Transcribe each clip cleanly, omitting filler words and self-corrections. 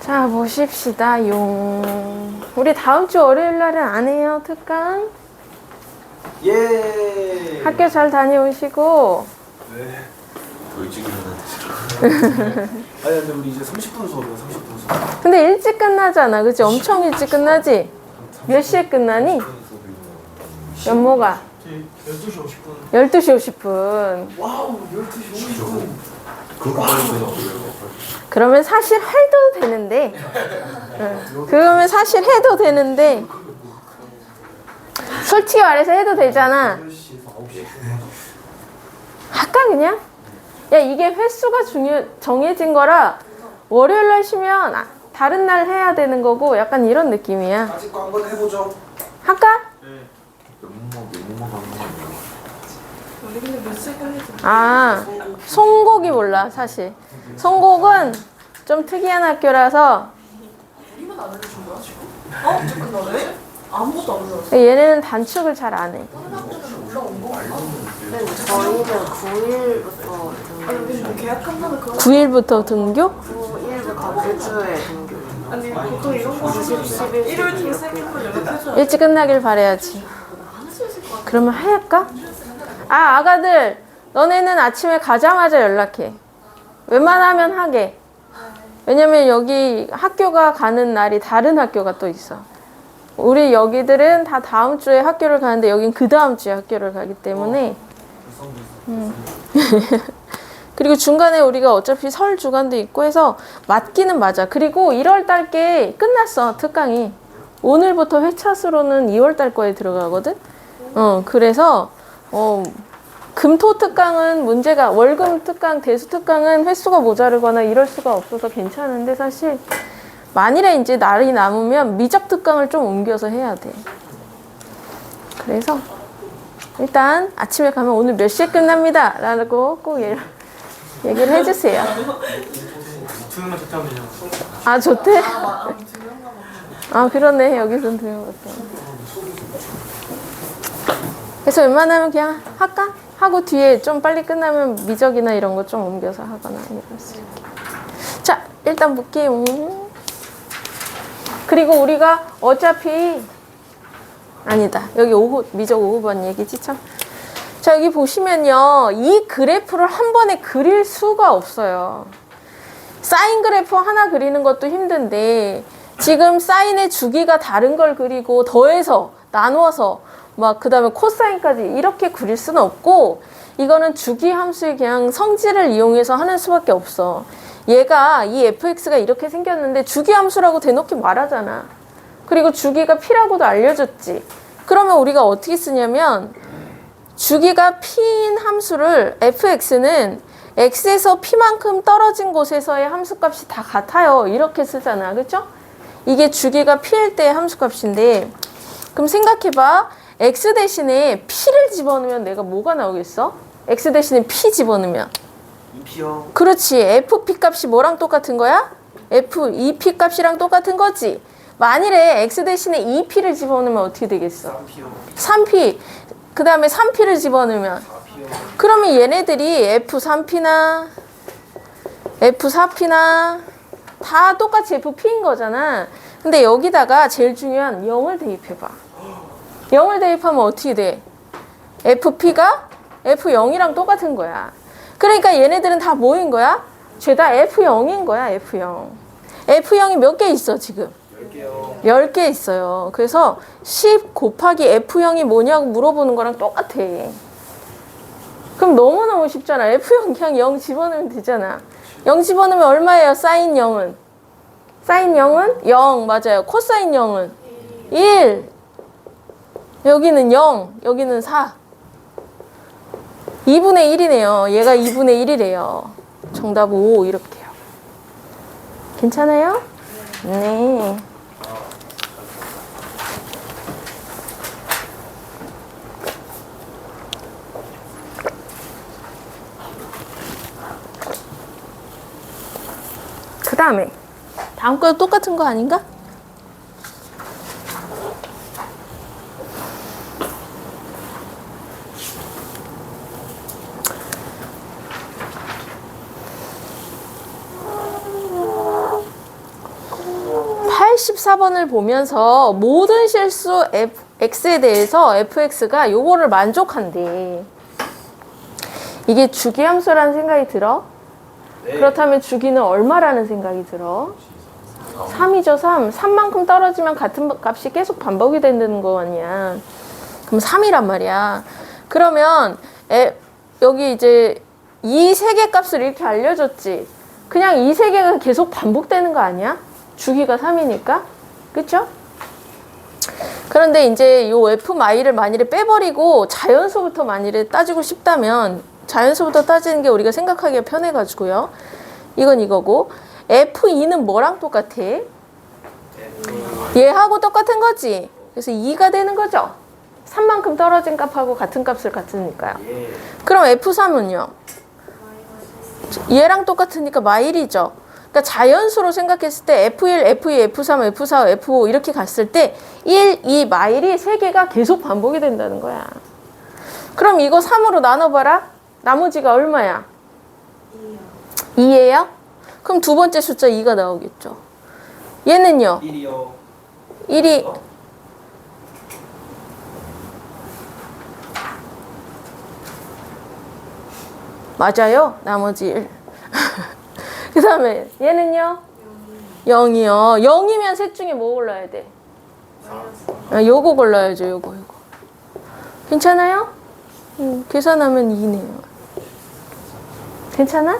자, 보십시다. 우리 다음 주 월요일 날은 안 해요, 특강? 예. 학교 잘 다녀오시고. 네. 더 일찍 일어나야 아니 근데 우리 이제 30분 수업이야. 30분 수업. 근데 일찍 끝나잖아, 그치? 엄청 일찍 끝나지? 몇 시에 끝나니? 연모가? 12시 50분. 12시 50분. 와우, 12시 50분. 그렇게 빨리 끝나. 그러면 사실 해도 되는데. 응. 그러면 사실 해도 되는데. 솔직히 말해서 해도 되잖아. 8시에서 9시. 할까 그냥? 야, 이게 횟수가 정해진 거라 월요일 날 쉬면 다른 날 해야 되는 거고 약간 이런 느낌이야. 아직 거 한번 해보죠. 할까? 네. 메모만 가는 거 아니야? 우리 근데 몇 시에 끝내지? 아, 송곡이 몰라 사실. 송곡은 좀 특이한 학교라서 우리만 안 알려준 거야 지금? 언제 끝나네? 아무것도 안 알려줬어. 얘네는 단축을 잘 안 해. 다른 학교는 올라온 거 같아. 저희는 9일부터 아니 우리 뭐 계약한 다음에 그런 9일부터 등교? 9일부터 그 주에 등교. 아니 보통 이런 거 11, 일요일 중에 생기면 연락해줘야 일찍 끝나길 바라야지. 안 했을 것 같아. 그러면 할까? 아, 아가들 너네는 아침에 가자마자 연락해. 웬만하면 하게. 왜냐면 여기 학교가 가는 날이 다른 학교가 또 있어. 우리 여기들은 다 다음 주에 학교를 가는데 여긴 그 다음 주에 학교를 가기 때문에 그리고 중간에 우리가 어차피 설 주간도 있고 해서 맞기는 맞아. 그리고 1월 달께 끝났어, 특강이. 오늘부터 회차수로는 2월 달 거에 들어가거든. 그래서 금토 특강은 문제가, 월금 특강, 대수 특강은 횟수가 모자르거나 이럴 수가 없어서 괜찮은데 사실 만일에 이제 날이 남으면 미적 특강을 좀 옮겨서 해야 돼. 그래서 일단 아침에 가면 오늘 몇 시에 끝납니다 라고 꼭 얘기를 해주세요. 투명만 채점이냐? 아, 좋대? 아, 그러네. 여기서는 되는 것 같아. 그래서 웬만하면 그냥 할까? 하고 뒤에 좀 빨리 끝나면 미적이나 이런 거 좀 옮겨서 하거나 이럴 수 있게. 자, 일단 볼게요. 그리고 우리가 어차피 아니다. 여기 미적 5번 얘기지 참. 자, 여기 보시면요. 이 그래프를 한 번에 그릴 수가 없어요. 사인 그래프 하나 그리는 것도 힘든데 지금 사인의 주기가 다른 걸 그리고 더해서 나누어서 막 그다음에 코사인까지 이렇게 그릴 수는 없고 이거는 주기 함수의 그냥 성질을 이용해서 하는 수밖에 없어. 얘가 이 fx가 이렇게 생겼는데 주기 함수라고 대놓고 말하잖아. 그리고 주기가 p라고도 알려줬지. 그러면 우리가 어떻게 쓰냐면 주기가 p인 함수를 fx는 x에서 p만큼 떨어진 곳에서의 함수값이 다 같아요. 이렇게 쓰잖아. 그렇죠? 이게 주기가 p일 때의 함수값인데 그럼 생각해봐. x 대신에 p를 집어넣으면 내가 뭐가 나오겠어? x 대신에 p 집어넣으면 2P요. 그렇지. fp 값이 뭐랑 똑같은 거야? f2p 값이랑 똑같은 거지. 만일에 x 대신에 2p를 집어넣으면 어떻게 되겠어? 3P요. 3p. 그 다음에 3p를 집어넣으면 4P요. 그러면 얘네들이 f3p나 f4p나 다 똑같이 fp인 거잖아. 근데 여기다가 제일 중요한 0을 대입해봐. 0을 대입하면 어떻게 돼? fp가 f0이랑 똑같은 거야. 그러니까 얘네들은 다 뭐인 거야? 죄다 f0인 거야. f0. f0이 몇 개 있어 지금? 10개요. 10개 있어요. 그래서 10 곱하기 F0이 뭐냐고 물어보는 거랑 똑같아. 그럼 너무너무 쉽잖아. F0 그냥 0 집어넣으면 되잖아. 0 집어넣으면 얼마예요? 사인 0은? 사인 0은? 0 맞아요. 코사인 0은? 1. 여기는 0. 여기는 4. 2분의 1이네요. 얘가 2분의 1이래요. 정답 5 이렇게요. 괜찮아요? 네. 그 다음에 다음 거 똑같은 거 아닌가? 84번을 보면서 모든 실수 x에 대해서 fx가 요거를 만족한대. 이게 주기함수라는 생각이 들어? 네. 그렇다면 주기는 얼마라는 생각이 들어? 3이죠, 3. 3만큼 떨어지면 같은 값이 계속 반복이 된다는 거 아니야. 그럼 3이란 말이야. 그러면 여기 이제 이 세 개 값을 이렇게 알려줬지. 그냥 이 세 개가 계속 반복되는 거 아니야? 주기가 3이니까. 그쵸? 그런데 이제 요 f마이를 만일에 빼버리고 자연수부터 만일에 따지고 싶다면 자연수부터 따지는 게 우리가 생각하기가 편해가지고요. 이건 이거고. F2는 뭐랑 똑같아? 얘하고 똑같은 거지. 그래서 2가 되는 거죠. 3만큼 떨어진 값하고 같은 값을 갖으니까요. 예. 그럼 F3은요? 얘랑 똑같으니까 마일이죠. 그러니까 자연수로 생각했을 때 F1, F2, F3, F4, F5 이렇게 갔을 때 1, 2 마일이 3개가 계속 반복이 된다는 거야. 그럼 이거 3으로 나눠봐라. 나머지가 얼마야? 2예요? 그럼 두 번째 숫자 2가 나오겠죠. 얘는요? 1이요. 1이 맞아요. 나머지 1. 그 다음에 얘는요? 0이요. 0이면 셋 중에 뭐 골라야 돼? 요거 골라야죠. 요거. 괜찮아요? 계산하면 2네요. 괜찮아?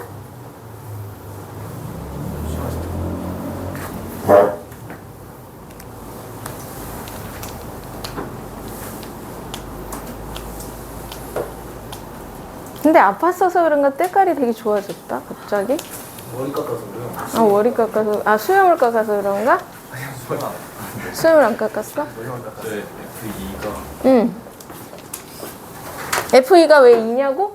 근데 아팠어서 그런가 때깔이 되게 좋아졌다 갑자기. 머리 깎아서 그래요. 아 월이 깎아서 수염을 깎아서 그런가? 수염을 안 깎았어? 머리만 깎았어요. 네, F2가. 응. F2가 왜 2냐고?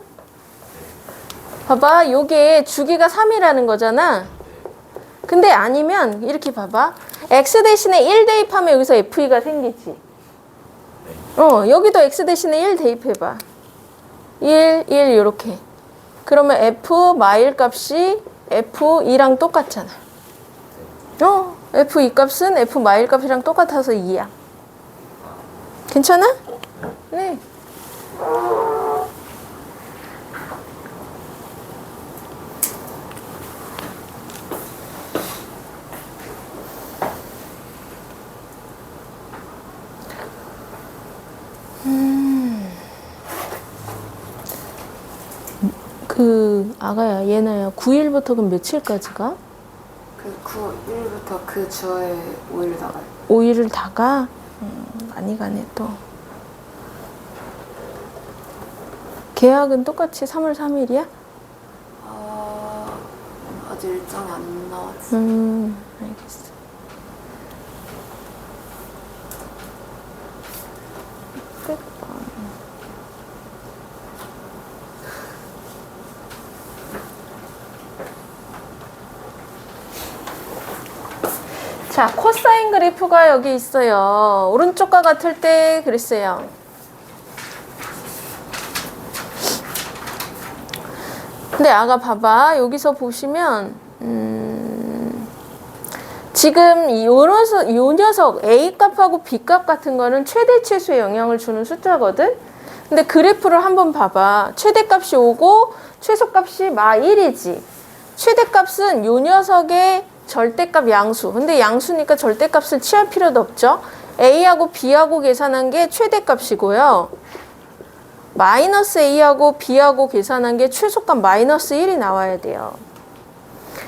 봐봐 요게 주기가 3이라는 거잖아. 근데 아니면 이렇게 봐봐. x 대신에 1 대입하면 여기서 F2가 생기지. 여기도 x 대신에 1 대입해봐. 1, 1 이렇게. 그러면 f 마일 값이 f2랑 똑같잖아. f2 값은 f 마일 값이랑 똑같아서 2야. 괜찮아? 네. 아가야, 얘나야, 9일부터 그럼 며칠까지가? 그 9일부터 그 주에 5일 나가요. 5일을 다 가? 많이 가네, 또. 계약은 똑같이 3월 3일이야? 아직 일정이 안 나왔어요. 알겠어. 자, 코사인 그래프가 여기 있어요. 오른쪽과 같을 때 그랬어요. 근데 아가 봐봐. 여기서 보시면 지금 요 녀석 A 값하고 B 값 같은 거는 최대 최소에 영향을 주는 숫자거든. 근데 그래프를 한번 봐봐. 최대값이 5고 최소값이 마 1이지. 최대값은 요 녀석의 절대값 양수. 근데 양수니까 절대값을 취할 필요도 없죠. A하고 B하고 계산한 게 최대값이고요. 마이너스 A하고 B하고 계산한 게 최소값 마이너스 1이 나와야 돼요.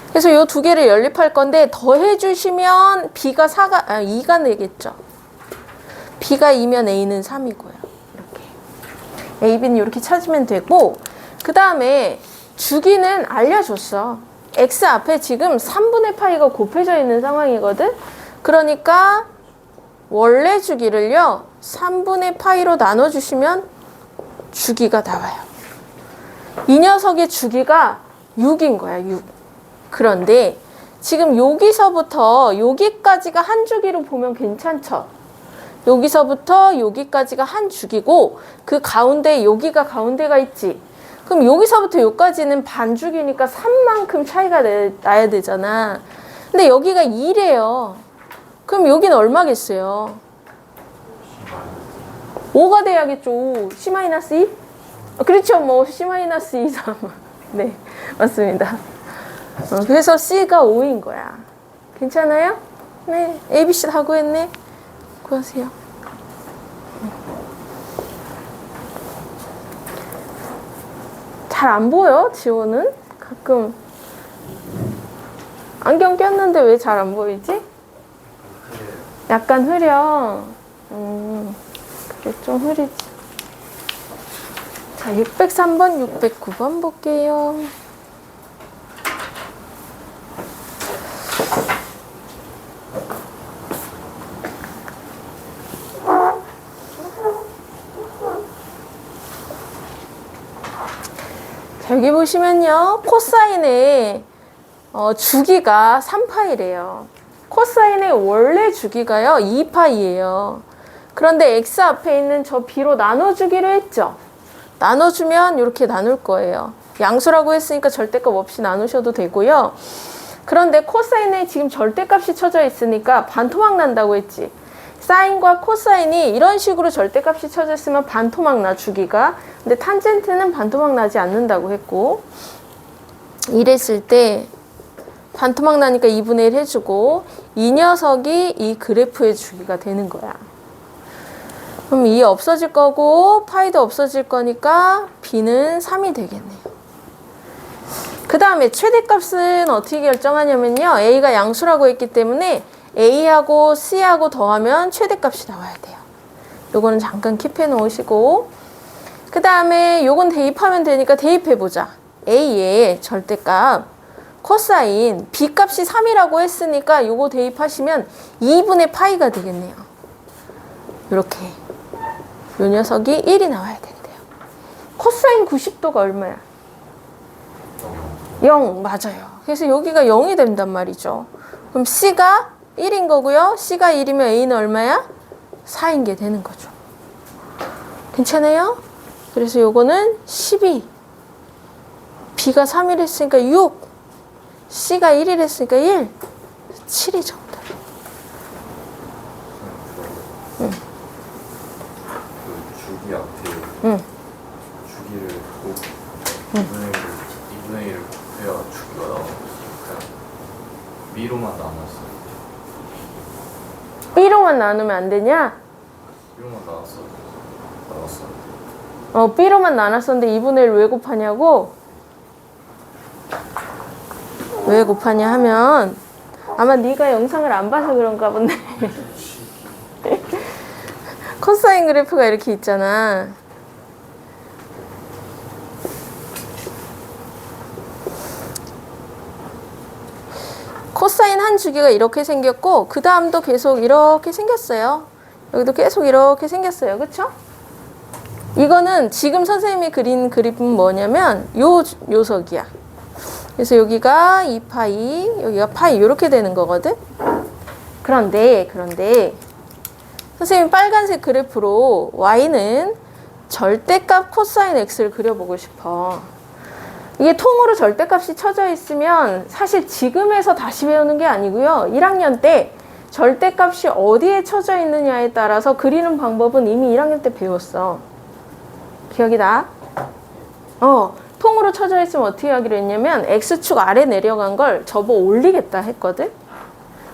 그래서 요 두 개를 연립할 건데 더해 주시면 B가 2가 되겠죠. B가 2면 A는 3이고요. 이렇게. A, B는 이렇게 찾으면 되고 그 다음에 주기는 알려줬어. X 앞에 지금 3분의 파이가 곱해져 있는 상황이거든. 그러니까 원래 주기를요 3분의 파이로 나눠주시면 주기가 나와요. 이 녀석의 주기가 6인 거야. 6. 그런데 지금 여기서부터 여기까지가 한 주기로 보면 괜찮죠. 여기서부터 여기까지가 한 주기고 그 가운데 여기가 가운데가 있지. 그럼 여기서부터 여기까지는 반주기니까 3만큼 차이가 나야 되잖아. 근데 여기가 2래요. 그럼 여기는 얼마겠어요? 5가 돼야겠죠. C-2? 그렇죠. 뭐 C-2, 3. 네, 맞습니다. 그래서 C가 5인 거야. 괜찮아요? 네, A, B, C 다 구했네. 구하세요. 잘 안 보여, 지호는? 가끔 안경 꼈는데 왜 잘 안 보이지? 약간 흐려. 그래, 좀 흐리지. 자, 603번, 609번 볼게요. 자, 여기 보시면요. 코사인의 주기가 3파이래요. 코사인의 원래 주기가요. 2파이예요. 그런데 x 앞에 있는 저 b로 나눠주기로 했죠. 나눠주면 이렇게 나눌 거예요. 양수라고 했으니까 절대값 없이 나누셔도 되고요. 그런데 코사인에 지금 절대값이 쳐져 있으니까 반토막 난다고 했지. 사인과 코사인이 이런 식으로 절대값이 쳐져 있으면 반토막 나, 주기가. 근데 탄젠트는 반토막 나지 않는다고 했고, 이랬을 때 반토막 나니까 2분의 1 해주고, 이 녀석이 이 그래프의 주기가 되는 거야. 그럼 2 없어질 거고 파이도 없어질 거니까 b는 3이 되겠네요. 그 다음에 최대값은 어떻게 결정하냐면요. a가 양수라고 했기 때문에 a하고 c하고 더하면 최대값이 나와야 돼요. 요거는 잠깐 킵해 놓으시고, 그 다음에 요건 대입하면 되니까 대입해보자. a의 절대값 코사인 b값이 3이라고 했으니까 요거 대입하시면 2분의 파이가 되겠네요. 이렇게 요 녀석이 1이 나와야 된대요. 코사인 90도가 얼마야? 0, 맞아요. 그래서 여기가 0이 된단 말이죠. 그럼 C가 1인 거고요. C가 1이면 A는 얼마야? 4인 게 되는 거죠. 괜찮아요? 그래서 요거는 12. B가 3일 했으니까 6. C가 1일 했으니까 1. 7이 정답. 응. 주기 앞에 응. 주기를 꼭 2분의 1을 곱해야 주기가 나오는 거지. 그냥 B로만 나눴어요. B로만 나누면 안 되냐? B로만 나눴어요. B로만 나눴었는데 2분의 1 왜 곱하냐고? 왜 곱하냐 하면 아마 네가 영상을 안 봐서 그런가 본데. 코사인 그래프가 이렇게 있잖아. 코사인 한 주기가 이렇게 생겼고 그 다음도 계속 이렇게 생겼어요. 여기도 계속 이렇게 생겼어요. 그쵸? 이거는 지금 선생님이 그린 그림은 뭐냐면 요 녀석이야. 그래서 여기가 2파이, 여기가 파이 이렇게 되는 거거든. 그런데 선생님 빨간색 그래프로 y는 절대값 코사인 x를 그려보고 싶어. 이게 통으로 절대값이 쳐져 있으면 사실 지금에서 다시 배우는 게 아니고요. 1학년 때 절대값이 어디에 쳐져 있느냐에 따라서 그리는 방법은 이미 1학년 때 배웠어. 기억이 나? 통으로 쳐져 있으면 어떻게 하기로 했냐면 x축 아래 내려간 걸 접어 올리겠다 했거든.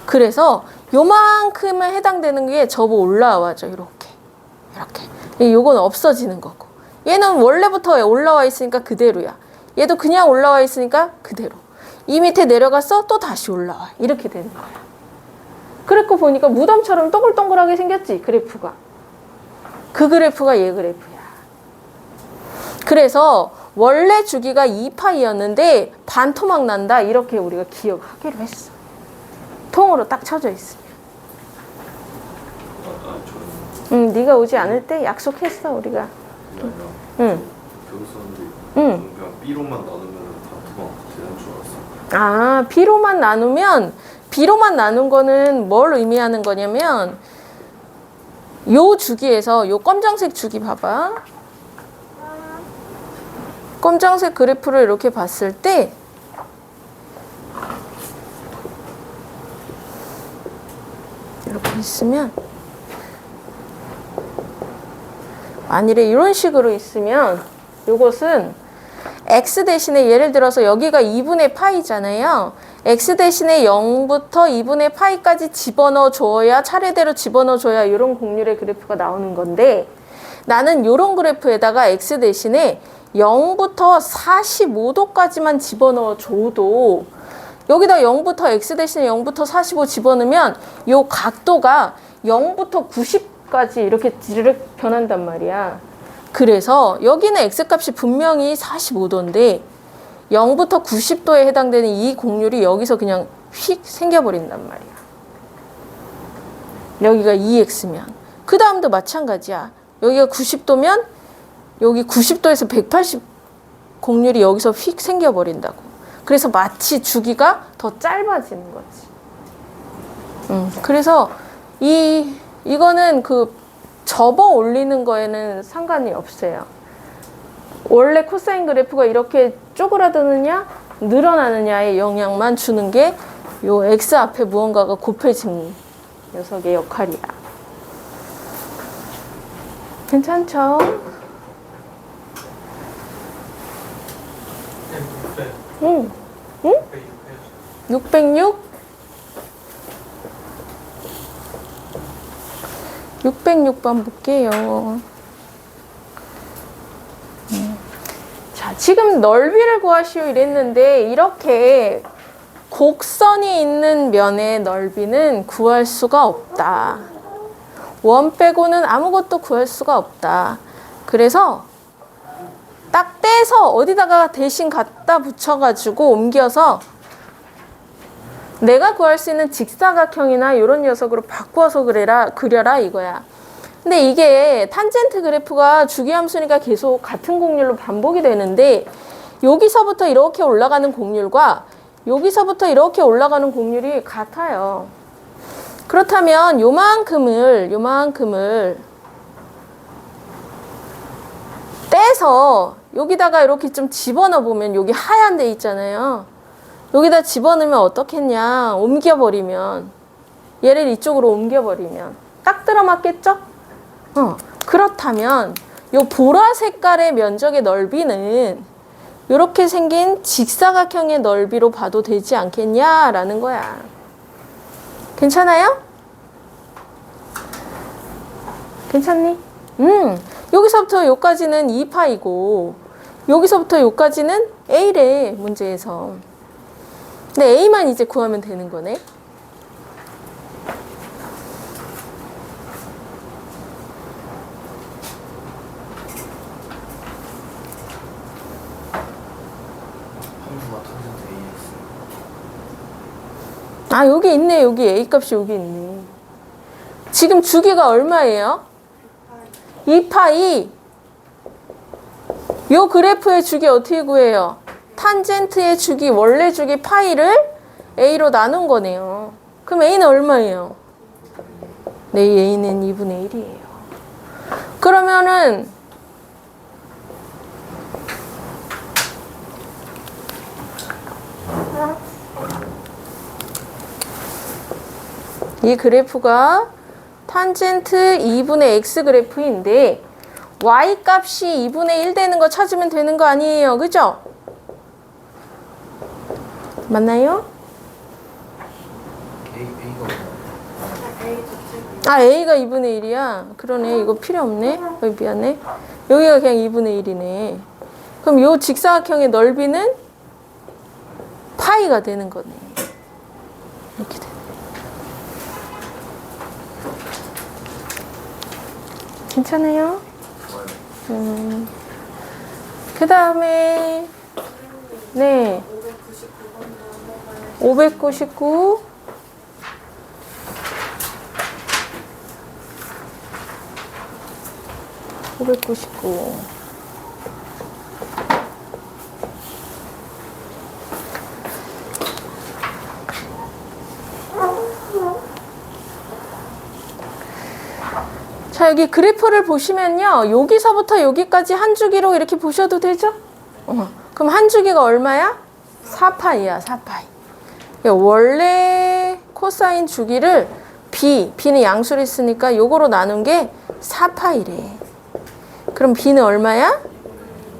그래서 요만큼에 해당되는 게 접어 올라와죠. 이렇게. 요건 없어지는 거고. 얘는 원래부터 올라와 있으니까 그대로야. 얘도 그냥 올라와 있으니까 그대로. 이 밑에 내려갔어? 또 다시 올라와. 이렇게 되는 거야. 그래고 보니까 무덤처럼 동글동글하게 생겼지, 그래프가. 그 그래프가 얘 그래프야. 그래서 원래 주기가 2파이였는데 반토막 난다. 이렇게 우리가 기억하기로 했어. 통으로 딱 쳐져 있으면. 응, 네가 오지 않을 때 약속했어, 우리가. 응. 배웠었는데 응. 그냥 B로만 나누면 반토막 되는 줄 알았어. B로만 나눈 거는 뭘 의미하는 거냐면 요 주기에서 요 검정색 주기 봐봐. 검정색 그래프를 이렇게 봤을 때 이렇게 있으면 만일에 이런 식으로 있으면 요것은 x 대신에 예를 들어서 여기가 2분의 파이잖아요. x 대신에 0부터 2분의 파이까지 집어넣어 줘야 차례대로 집어넣어 줘야 이런 곡률의 그래프가 나오는 건데 나는 이런 그래프에다가 x 대신에 0부터 45도까지만 집어넣어 줘도 여기다 0부터 x 대신에 0부터 45 집어넣으면 요 각도가 0부터 90까지 이렇게 지르륵 변한단 말이야. 그래서 여기는 x값이 분명히 45도인데 0부터 90도에 해당되는 이 곡률이 여기서 그냥 휙 생겨버린단 말이야. 여기가 2x면 그 다음도 마찬가지야. 여기가 90도면 여기 90도에서 180 곡률이 여기서 휙 생겨버린다고. 그래서 마치 주기가 더 짧아지는 거지. 그래서 이거는 그 접어 올리는 거에는 상관이 없어요. 원래 코사인 그래프가 이렇게 쪼그라드느냐 늘어나느냐의 영향만 주는 게 요 x 앞에 무언가가 곱해진 녀석의 역할이야. 괜찮죠? 응. 응? 606? 606번 볼게요. 자, 지금 넓이를 구하시오 이랬는데 이렇게 곡선이 있는 면의 넓이는 구할 수가 없다. 원 빼고는 아무것도 구할 수가 없다. 그래서 딱 떼서 어디다가 대신 갖다 붙여가지고 옮겨서 내가 구할 수 있는 직사각형이나 이런 녀석으로 바꿔서 그려라 이거야. 근데 이게 탄젠트 그래프가 주기함수니까 계속 같은 곡률로 반복이 되는데 여기서부터 이렇게 올라가는 곡률과 여기서부터 이렇게 올라가는 곡률이 같아요. 그렇다면 요만큼을 떼서 여기다가 이렇게 좀 집어넣어 보면 여기 하얀 데 있잖아요. 여기다 집어넣으면 어떻겠냐. 옮겨버리면 얘를 이쪽으로 옮겨버리면 딱 들어맞겠죠? 그렇다면 요 보라 색깔의 면적의 넓이는 이렇게 생긴 직사각형의 넓이로 봐도 되지 않겠냐라는 거야. 괜찮아요? 괜찮니? 여기서부터 여기까지는 2파이고 여기서부터 여기까지는 A래 문제에서. 근데 A만 이제 구하면 되는 거네. 함수가 탄젠트 AX. 아, 여기 있네. 여기 A 값이 여기 있네. 지금 주기가 얼마예요? 2파이. 요 그래프의 주기 어떻게 구해요? 탄젠트의 주기, 원래 주기 파이를 A로 나눈 거네요. 그럼 A는 얼마예요? 네, A는 2분의 1이에요. 그러면은 이 그래프가 탄젠트 2분의 x 그래프인데 y 값이 2분의 1 되는 거 찾으면 되는 거 아니에요. 그죠? 맞나요? A가 아, A가 2분의 1이야. 그러네. 이거 필요 없네. 미안해. 여기가 그냥 2분의 1이네. 그럼 요 직사각형의 넓이는 파이가 되는 거네. 이렇게 되네. 괜찮아요? 그 다음에 네 599 599 자, 여기 그래프를 보시면요. 여기서부터 여기까지 한 주기로 이렇게 보셔도 되죠? 그럼 한 주기가 얼마야? 4파이야, 4파이. 원래 코사인 주기를 B는 양수로 있으니까 요거로 나눈 게 4파이래. 그럼 B는 얼마야?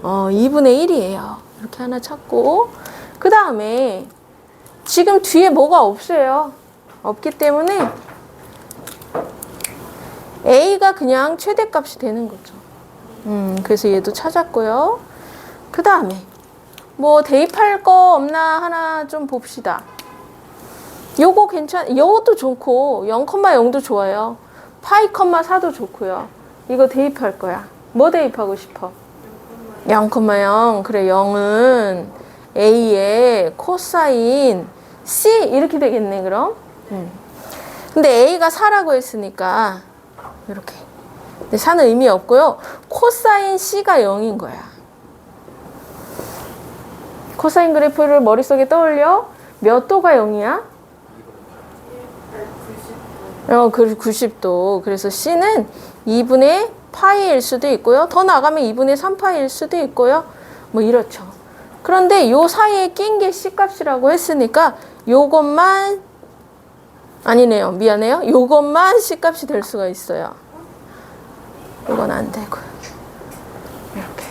2분의 1이에요. 이렇게 하나 찾고, 그 다음에 지금 뒤에 뭐가 없어요. 없기 때문에 A가 그냥 최대값이 되는 거죠. 그래서 얘도 찾았고요. 그 다음에 뭐 대입할 거 없나 하나 좀 봅시다. 요거 요것도 좋고 0,0도 좋아요. 파이, 4도 좋고요. 이거 대입할 거야. 뭐 대입하고 싶어? 0,0. 그래, 0은 A의 코사인 C 이렇게 되겠네, 그럼. 근데 A가 4라고 했으니까 이렇게. 근데 4는 의미 없고요. 코사인 C가 0인 거야. 코사인 그래프를 머릿속에 떠올려. 몇 도가 0이야? 90도. 그래서 C는 2분의 파이일 수도 있고요. 더 나가면 2분의 3파이일 수도 있고요. 뭐 이렇죠. 그런데 요 사이에 낀 게 C값이라고 했으니까 요것만 아니네요. 미안해요. 요것만 C값이 될 수가 있어요. 이건 안 되고요. 이렇게.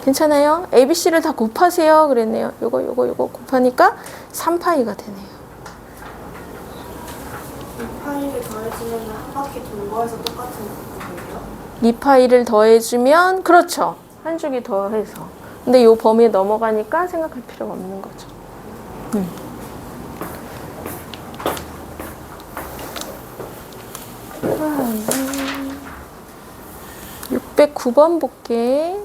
괜찮아요? ABC를 다 곱하세요. 그랬네요. 요거 곱하니까 3파이가 되네요. 파이를 더해주면 한 바퀴 돈 거에서 똑같은 거예요? 2파이를 더해주면 그렇죠. 한 줄기 더해서. 근데 요 범위에 넘어가니까 생각할 필요가 없는 거죠. 609번 볼게.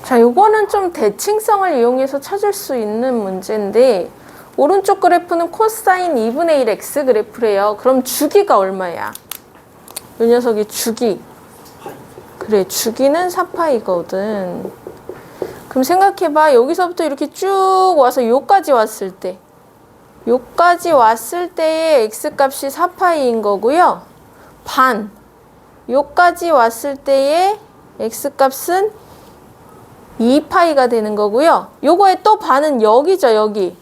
자, 요거는 좀 대칭성을 이용해서 찾을 수 있는 문제인데, 오른쪽 그래프는 코사인 2분의 1 x 그래프래요. 그럼 주기가 얼마야? 요 녀석이 주기. 그래, 주기는 4파이거든. 그럼 생각해봐. 여기서부터 이렇게 쭉 와서 요까지 왔을 때, 요까지 왔을 때의 x값이 4파이인 거고요. 반. 요까지 왔을 때의 x값은 2파이가 되는 거고요. 요거의 또 반은 여기죠, 여기.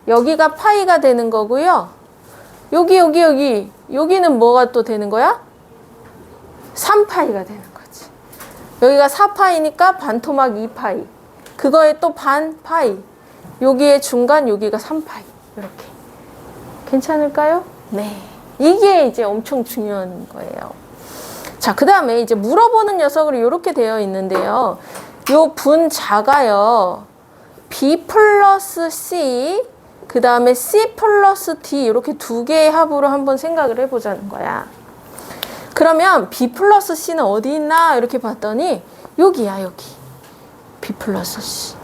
여기가 파이가 되는 거고요. 여기는 뭐가 또 되는 거야? 3파이가 되는 거지. 여기가 4파이니까 반토막 2파이. 그거의 또 반 파이. 여기의 중간, 여기가 3파이. 이렇게. 괜찮을까요? 네. 이게 이제 엄청 중요한 거예요. 자, 그 다음에 이제 물어보는 녀석으로 이렇게 되어 있는데요. 요 분자가요. B 플러스 C, 그 다음에 C 플러스 D 이렇게 두 개의 합으로 한번 생각을 해보자는 거야. 그러면 B 플러스 C는 어디 있나 이렇게 봤더니 여기야, 여기. B 플러스 C.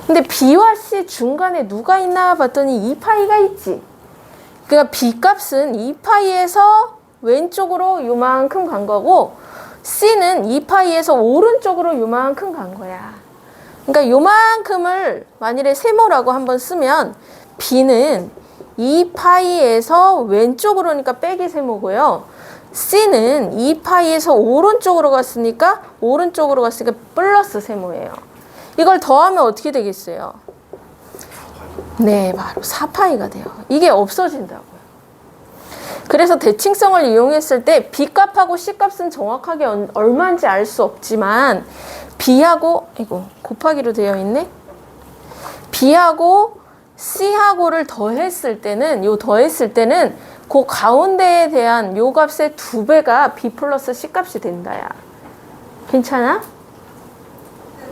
근데 B와 C 중간에 누가 있나 봤더니 2파이가 있지. 그러니까 B 값은 2파이에서 왼쪽으로 요만큼 간 거고, C는 2파이에서 오른쪽으로 요만큼 간 거야. 그러니까 요만큼을 만일에 세모라고 한번 쓰면 B는 2파이에서 왼쪽으로니까 빼기 세모고요. C는 2파이에서 오른쪽으로 갔으니까 플러스 세모예요. 이걸 더하면 어떻게 되겠어요? 네, 바로 4파이가 돼요. 이게 없어진다고요. 그래서 대칭성을 이용했을 때 B값하고 C값은 정확하게 얼마인지 알 수 없지만 B하고 곱하기로 되어 있네. B하고 C하고를 더했을 때는 그 가운데에 대한 요 값의 2배가 B 플러스 C 값이 된다야. 괜찮아?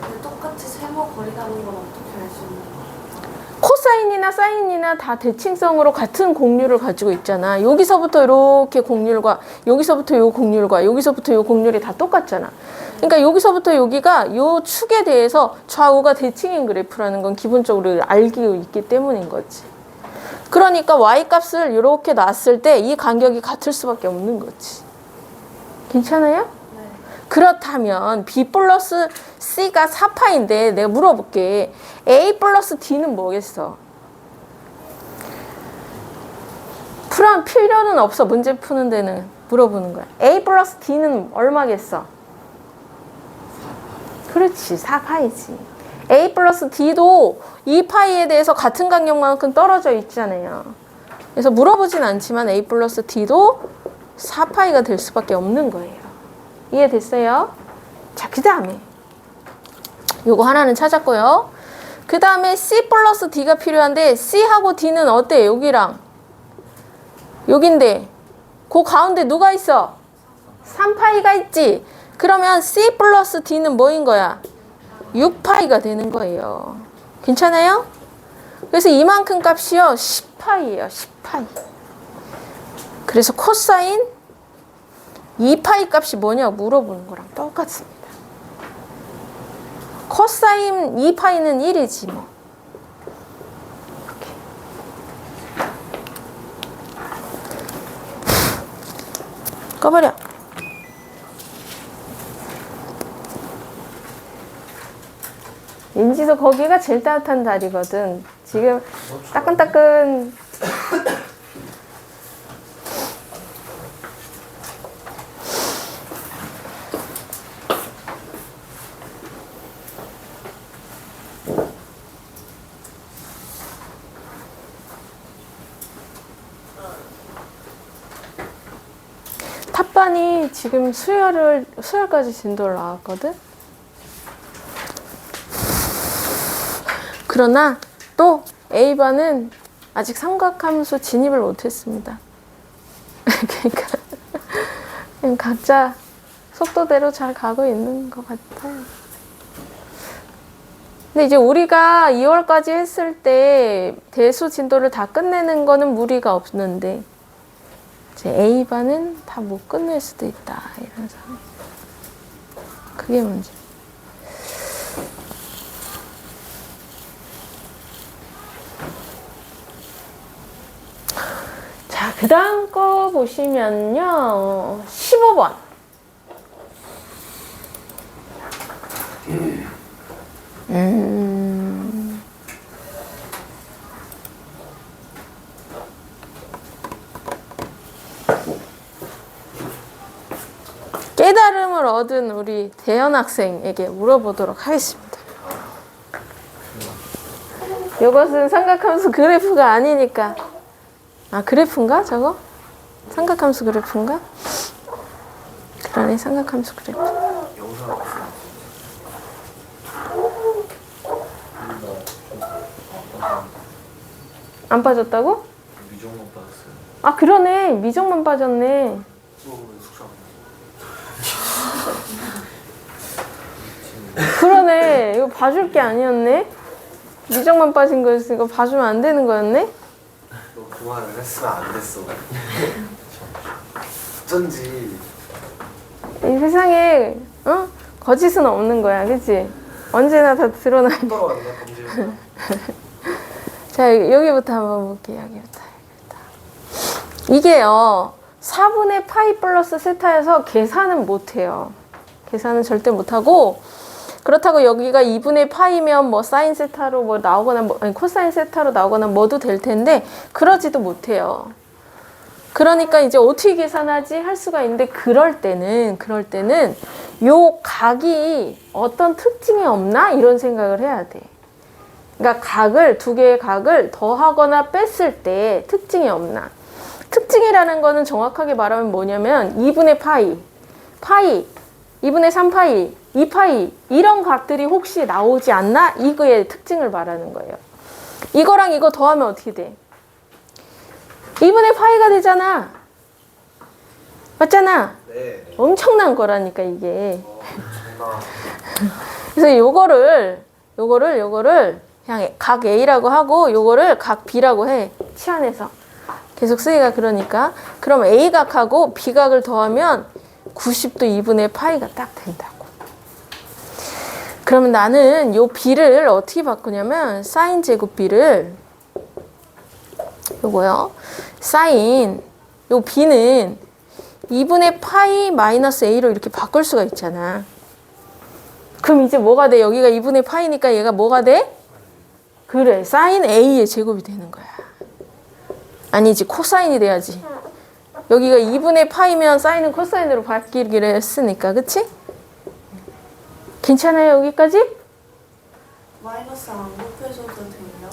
근데 똑같이 세모 거리 가는 건 어떻게 알 수 있는 거예요? 코사인이나 사인이나 다 대칭성으로 같은 곡률을 가지고 있잖아. 여기서부터 이렇게 곡률과 여기서부터 요 곡률과 여기서부터 요 곡률이 다 똑같잖아. 그러니까 여기서부터 여기가 요 축에 대해서 좌우가 대칭인 그래프라는 건 기본적으로 알고 있기 때문인 거지. 그러니까 y 값을 이렇게 놨을 때 이 간격이 같을 수밖에 없는 거지. 괜찮아요? 네. 그렇다면 b 플러스 c가 4파인데 내가 물어볼게. a 플러스 d는 뭐겠어? 풀 필요는 없어. 문제 푸는 데는 물어보는 거야. a 플러스 d는 얼마겠어? 그렇지, 4파이지. a 플러스 d도 2파이에 대해서 같은 간격만큼 떨어져 있잖아요. 그래서 물어보진 않지만 a 플러스 d도 4파이가 될 수밖에 없는 거예요. 이해됐어요? 자, 그 다음에 요거 하나는 찾았고요. 그 다음에 c 플러스 d가 필요한데 c하고 d는 어때? 여기랑 여긴데 그 가운데 누가 있어? 3파이가 있지. 그러면 c 플러스 d는 뭐인 거야? 6파이가 되는 거예요. 괜찮아요? 그래서 이만큼 값이요 10파이예요. 10파이. 그래서 코사인 2파이 값이 뭐냐고 물어보는 거랑 똑같습니다. 코사인 2파이는 1이지 뭐. 이렇게. 꺼버려. 인지도 거기가 제일 따뜻한 달이거든. 지금 따끈따끈. 탑반이 지금 수열까지 진도를 나왔거든. 그러나 또 A반은 아직 삼각함수 진입을 못했습니다. 그러니까 그냥 각자 속도대로 잘 가고 있는 것 같아요. 근데 이제 우리가 2월까지 했을 때 대수 진도를 다 끝내는 거는 무리가 없는데 이제 A반은 다 못 끝낼 수도 있다 이런 상황. 그게 문제. 자, 그 다음 거 보시면요. 15번. 깨달음을 얻은 우리 대현 학생에게 물어보도록 하겠습니다. 이것은 삼각함수 그래프가 아니니까. 아, 그래프인가 저거? 삼각함수 그래프인가? 그러네, 삼각함수 그래프. 영상 안 빠졌다고? 미정만 받았어요. 아, 그러네. 미적만 빠졌네. 수업은 숙소 그러네. 이거 봐줄 게 아니었네. 미적만 빠진 거였으니까 봐주면 안 되는 거였네. 너 그만을 했으면 안 됐어. 어쩐지. 이 세상에 거짓은 없는 거야, 그치? 언제나 다 드러나. 떨어왔네 범죄. 자, 여기부터 한번 볼게요. 여기부터. 이게요, 4분의 파이 플러스 세타여서 계산은 못해요. 계산은 절대 못하고, 그렇다고 여기가 2분의 파이면 뭐 사인 세타로 뭐 나오거나, 아니, 코사인 세타로 나오거나 뭐도 될 텐데, 그러지도 못해요. 그러니까 이제 어떻게 계산하지? 할 수가 있는데, 그럴 때는 요 각이 어떤 특징이 없나? 이런 생각을 해야 돼. 그러니까 두 개의 각을 더하거나 뺐을 때 특징이 없나? 특징이라는 거는 정확하게 말하면 뭐냐면 2분의 파이, 2분의 3파이, 2파이 이런 각들이 혹시 나오지 않나? 이거의 특징을 말하는 거예요. 이거랑 이거 더하면 어떻게 돼? 2분의 파이가 되잖아. 맞잖아? 네. 엄청난 거라니까 이게. 정말. 그래서 요거를 그냥 각 A라고 하고 요거를 각 B라고 해. 치환해서. 계속 쓰기가 그러니까. 그럼 A각하고 B각을 더하면 90도 2분의 파이가 딱 된다고. 그러면 나는 요 B를 어떻게 바꾸냐면 사인 제곱 B를 요거요. 사인 요 B는 2분의 파이 마이너스 A로 이렇게 바꿀 수가 있잖아. 그럼 이제 뭐가 돼? 여기가 2분의 파이니까 얘가 뭐가 돼? 그래. 사인 A의 제곱이 되는 거야. 아니지. 코사인이 돼야지. 여기가 2분의 파이면 사인은 코사인으로 바뀌기로 했으니까. 그치? 괜찮아요? 여기까지? 마이너스 안 곱해줘도 돼요?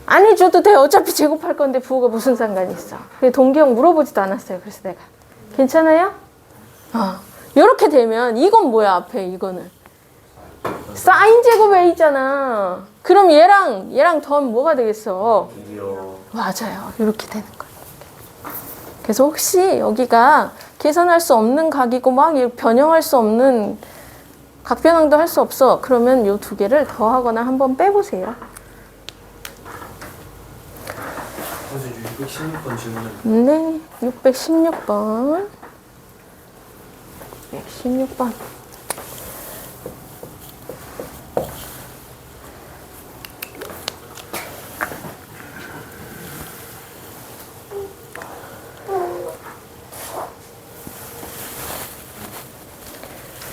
아니 줘도 돼. 어차피 제곱할 건데 부호가 무슨 상관이 있어. 동기형 물어보지도 않았어요. 그래서 내가. 괜찮아요? 이렇게 되면 이건 뭐야 앞에 이거는. 사인 제곱 A잖아. 그럼 얘랑 더하면 뭐가 되겠어? 이요. 맞아요. 이렇게 되는 거예요. 그래서 혹시 여기가 계산할 수 없는 각이고 막 변형할 수 없는 각변형도 할 수 없어. 그러면 이 두 개를 더하거나 한번 빼보세요. 선생님 616번 질문은 네, 616번. 616번.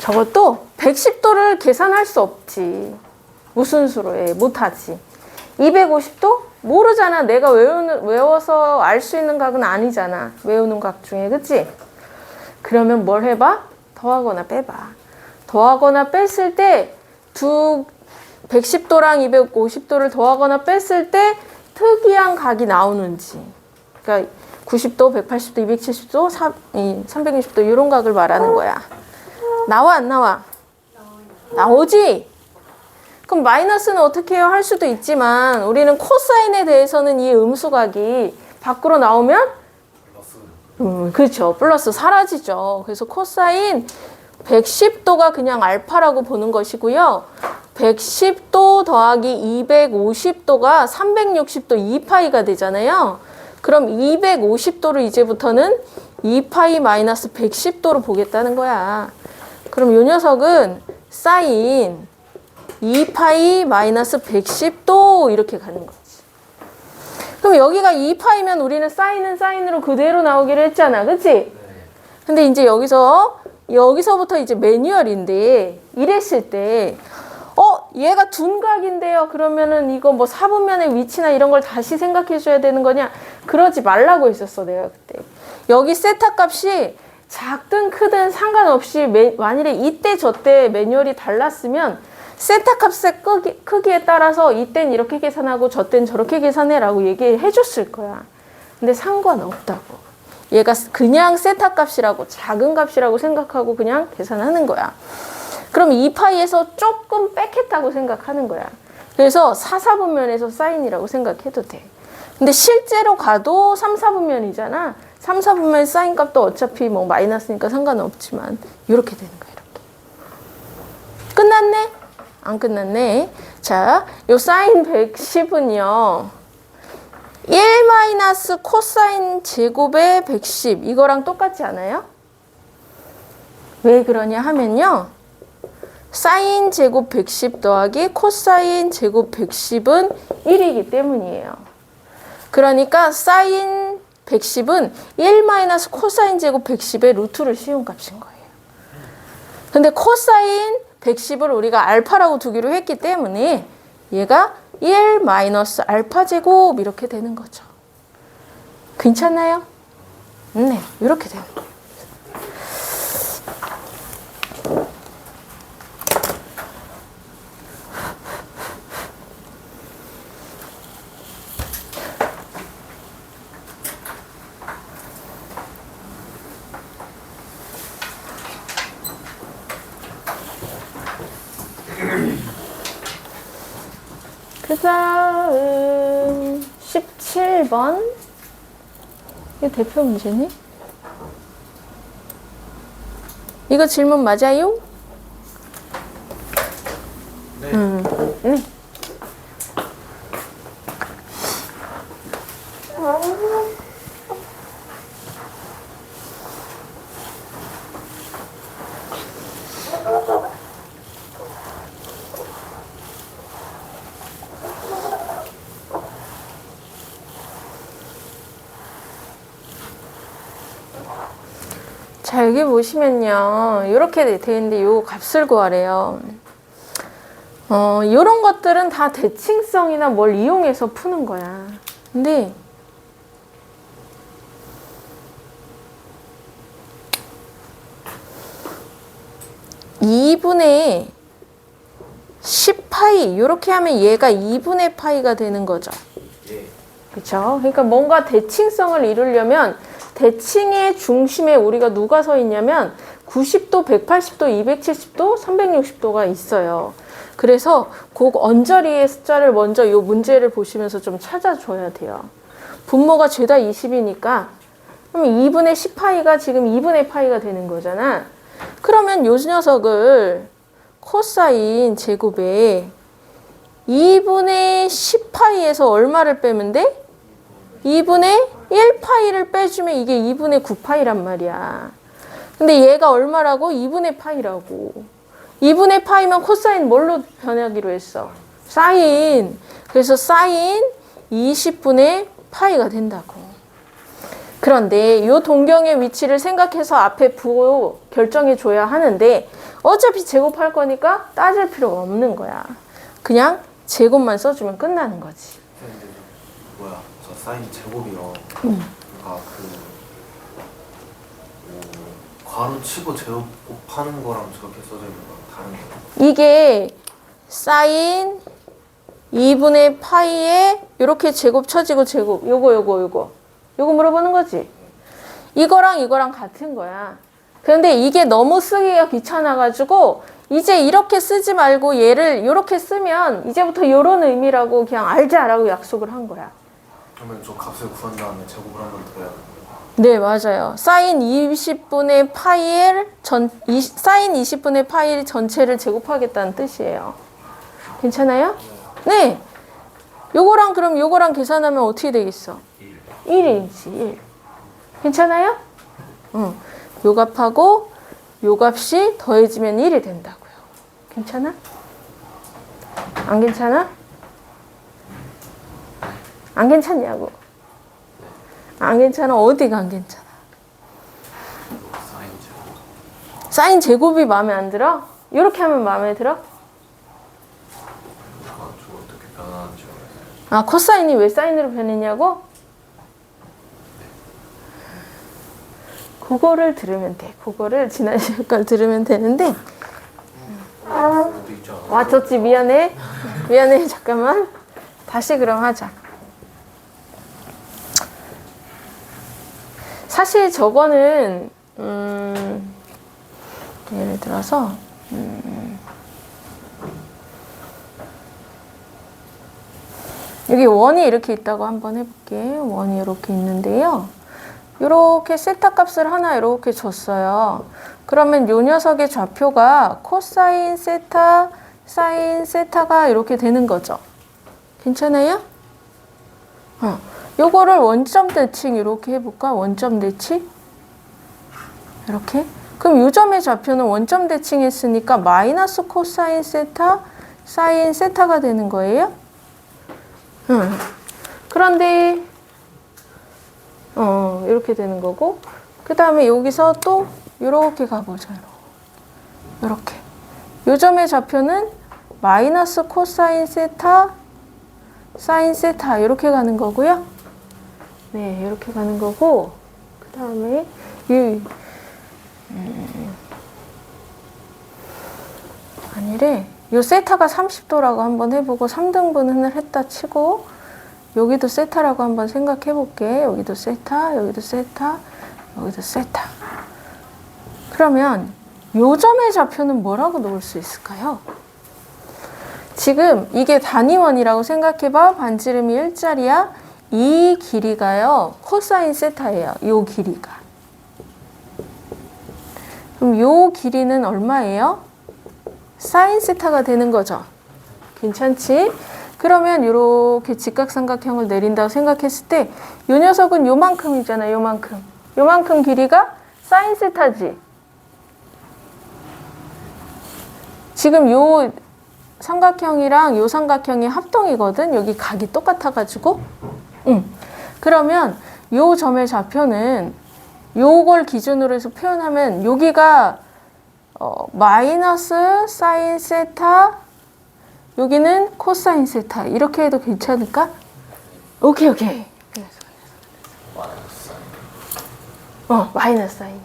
저것도 110도를 계산할 수 없지. 무슨 수로 해? 못하지. 250도? 모르잖아. 내가 외워서 알 수 있는 각은 아니잖아. 외우는 각 중에. 그치? 그러면 뭘 해봐? 더하거나 빼봐. 더하거나 뺐을 때 110도랑 250도를 더하거나 뺐을 때 특이한 각이 나오는지. 그러니까 90도, 180도, 270도, 360도 이런 각을 말하는 거야. 나와 안 나와? 나오지? 그럼 마이너스는 어떻게 해요? 할 수도 있지만 우리는 코사인에 대해서는 이 음수각이 밖으로 나오면 그렇죠. 플러스 사라지죠. 그래서 코사인 110도가 그냥 알파라고 보는 것이고요. 110도 더하기 250도가 360도 2파이가 되잖아요. 그럼 250도를 이제부터는 2파이 마이너스 110도로 보겠다는 거야. 그럼 이 녀석은 사인 2파이 마이너스 110도 이렇게 가는 거지. 그럼 여기가 2파이면 우리는 사인은 사인으로 그대로 나오기로 했잖아. 그치? 근데 이제 여기서부터 이제 매뉴얼인데 이랬을 때 얘가 둔각인데요. 그러면은 이거 뭐 사분면의 위치나 이런 걸 다시 생각해 줘야 되는 거냐? 그러지 말라고 했었어, 내가 그때. 여기 세타 값이 작든 크든 상관없이 만일에 이때 저때 매뉴얼이 달랐으면 세타 값의 크기에 따라서 이땐 이렇게 계산하고 저땐 저렇게 계산해라고 얘기해 줬을 거야. 근데 상관없다고. 얘가 그냥 세타 값이라고 작은 값이라고 생각하고 그냥 계산하는 거야. 그럼 2파이에서 조금 뺏겠다고 생각하는 거야. 그래서 4, 4분면에서 사인이라고 생각해도 돼. 근데 실제로 가도 3, 4분면이잖아. 3, 4분면 사인 값도 어차피 뭐 마이너스니까 상관은 없지만 이렇게 되는 거야. 이렇게. 끝났네? 안 끝났네. 자, 요 사인 110은요. 1 마이너스 코사인 제곱의 110 이거랑 똑같지 않아요? 왜 그러냐 하면요. 사인 제곱 110 더하기 코사인 제곱 110은 1이기 때문이에요. 그러니까 사인 110은 1 마이너스 코사인 제곱 110의 루트를 씌운 값인 거예요. 근데 코사인 110을 우리가 알파라고 두기로 했기 때문에 얘가 1 마이너스 알파 제곱 이렇게 되는 거죠. 괜찮나요? 네, 이렇게 되는 거예요. 그 다음 17번 이거 대표 문제네. 이거 질문 맞아요? 네. 네. 자, 여기 보시면요. 이렇게 돼 있는데 요 값을 구하래요. 요런 것들은 다 대칭성이나 뭘 이용해서 푸는 거야. 근데 2분의 10파이 이렇게 하면 얘가 2분의 파이가 되는 거죠. 예. 그렇죠? 그러니까 뭔가 대칭성을 이루려면 대칭의 중심에 우리가 누가 서 있냐면 90도, 180도, 270도, 360도가 있어요. 그래서 그 언저리의 숫자를 먼저 이 문제를 보시면서 좀 찾아줘야 돼요. 분모가 죄다 20이니까 그럼 2분의 10파이가 지금 2분의 파이가 되는 거잖아. 그러면 요 녀석을 코사인 제곱에 2분의 10파이에서 얼마를 빼면 돼? 2분의 1파이를 빼주면 이게 2분의 9파이란 말이야. 근데 얘가 얼마라고? 2분의 파이라고. 2분의 파이면 코사인 뭘로 변하기로 했어? 사인. 그래서 사인 20분의 파이가 된다고. 그런데 이 동경의 위치를 생각해서 앞에 부호 결정해 줘야 하는데 어차피 제곱할 거니까 따질 필요가 없는 거야. 그냥 제곱만 써주면 끝나는 거지. 근데 뭐야? 저 사인 제곱이요. 그러니까 괄호 치고 제곱하는 거랑 저렇게 써져 있는 거랑 다른 거. 이게 사인 2분의 파이에 이렇게 제곱 쳐지고 제곱 요거 물어보는 거지. 이거랑 같은 거야. 그런데 이게 너무 쓰기가 귀찮아가지고 이제 이렇게 쓰지 말고 얘를 이렇게 쓰면 이제부터 이런 의미라고 그냥 알자라고 약속을 한 거야. 그러면 저 값을 구한 다음에 제곱을 한 번 더 해야 돼요. 네, 맞아요. 사인 20분의 파이 사인 20분의 파이 전체를 제곱하겠다는 뜻이에요. 괜찮아요? 네. 요거랑 그럼 요거랑 계산하면 어떻게 되겠어? 1이지, 1. 괜찮아요? 응. 요 값하고 요 값이 더해지면 1이 된다고요. 괜찮아? 안 괜찮아? 안 괜찮냐고. 안 괜찮아? 어디가 안 괜찮아? 사인 제곱이 마음에 안 들어? 이렇게 하면 마음에 들어? 저 어떻게 변하는지 모르겠어요. 아, 코사인이 왜 사인으로 변했냐고? 그거를 들으면 돼. 그거를 지난 시간 걸 들으면 되는데. 그것도 있죠. 맞췄지? 미안해. 미안해. 잠깐만. 다시 그럼 하자. 사실 저거는 예를 들어서 여기 원이 이렇게 있다고 한번 해볼게. 원이 이렇게 있는데요. 이렇게 세타 값을 하나 이렇게 줬어요. 그러면 요 녀석의 좌표가 코사인 세타, 사인 세타가 이렇게 되는 거죠. 괜찮아요? 요거를 원점 대칭 이렇게 해볼까? 원점 대칭? 이렇게? 그럼 요 점의 좌표는 원점 대칭했으니까 마이너스 코사인 세타, 사인 세타가 되는 거예요? 그런데 이렇게 되는 거고, 그 다음에 여기서 또 이렇게 가보자. 이렇게. 요 점의 좌표는 마이너스 코사인 세타, 사인 세타 이렇게 가는 거고요. 네, 이렇게 가는 거고, 그 다음에 아니래. 요 세타가 30도라고 한번 해보고 3등분을 했다 치고 여기도 세타라고 한번 생각해 볼게. 여기도 세타, 여기도 세타, 여기도 세타. 그러면 요 점의 좌표는 뭐라고 놓을 수 있을까요? 지금 이게 단위원이라고 생각해봐. 반지름이 1짜리야. 이 길이가요. 코사인 세타예요. 요 길이가. 그럼 요 길이는 얼마예요? 사인 세타가 되는 거죠. 괜찮지? 그러면 이렇게 직각삼각형을 내린다고 생각했을 때 요 녀석은 요만큼이잖아. 요만큼. 요만큼 길이가 사인 세타지. 지금 요 삼각형이랑 요 삼각형이 합동이거든. 여기 각이 똑같아가지고. 그러면 요 점의 좌표는 요걸 기준으로 해서 표현하면 여기가 마이너스 사인 세타, 여기는 코사인 세타 이렇게 해도 괜찮을까? 오케이. 마이너스 사인이요.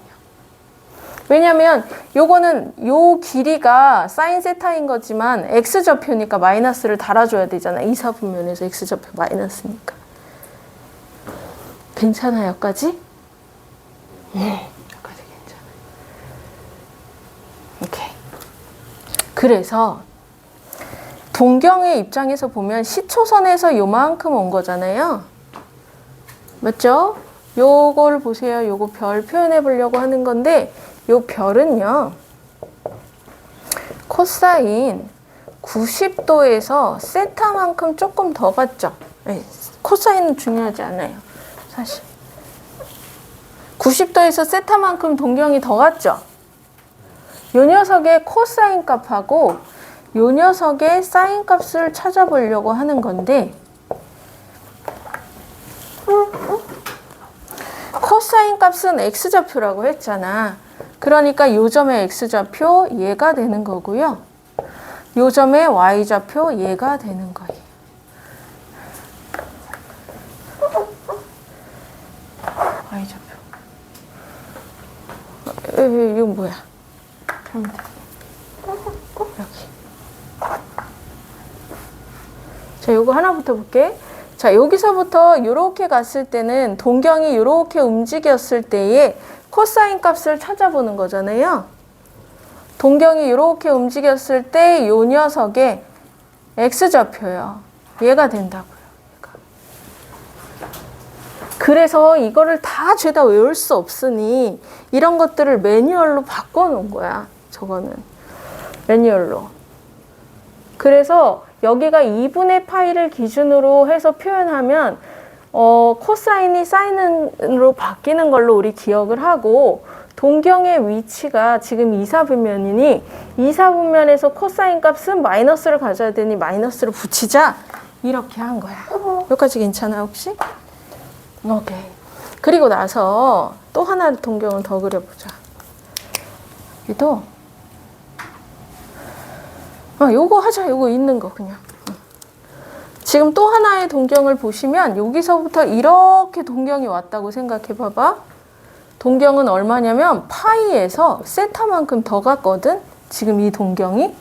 왜냐면 요거는 요 길이가 사인 세타인 거지만 x좌표니까 마이너스를 달아줘야 되잖아. 이사분면에서 x좌표 마이너스니까. 괜찮아요, 여기까지? 여기까지 괜찮아요. 오케이. 그래서 동경의 입장에서 보면 시초선에서 요만큼 온 거잖아요. 맞죠? 요걸 보세요. 요거 별 표현해 보려고 하는 건데 요 별은요. 코사인 90도에서 세타만큼 조금 더 갔죠. 코사인은 중요하지 않아요. 사실 90도에서 세타만큼 동경이 더 갔죠. 요 녀석의 코사인 값하고 요 녀석의 사인 값을 찾아보려고 하는 건데 코사인 값은 x좌표라고 했잖아. 그러니까 요 점의 x좌표 얘가 되는 거고요. 요 점의 y좌표 얘가 되는 거예요. y좌표. 이건 뭐야? 여기. 자, 요거 하나부터 볼게. 자, 여기서부터 이렇게 갔을 때는 동경이 이렇게 움직였을 때의 코사인 값을 찾아보는 거잖아요. 동경이 이렇게 움직였을 때 요 녀석의 x좌표요. 얘가 된다고요. 얘가. 그래서 이거를 다 죄다 외울 수 없으니 이런 것들을 매뉴얼로 바꿔놓은 거야. 저거는 매뉴얼로. 그래서 여기가 2분의 파이를 기준으로 해서 표현하면 코사인이 사인으로 바뀌는 걸로 우리 기억을 하고 동경의 위치가 지금 이사분면이니 이사분면에서 코사인 값은 마이너스를 가져야 되니 마이너스를 붙이자 이렇게 한 거야. 여기까지 괜찮아 혹시? 오케이. 그리고 나서 또 하나 동경을 더 그려보자. 여기도 요거 하자. 요거 있는 거 그냥. 지금 또 하나의 동경을 보시면 여기서부터 이렇게 동경이 왔다고 생각해 봐봐. 동경은 얼마냐면 파이에서 세타만큼 더 갔거든. 지금 이 동경이.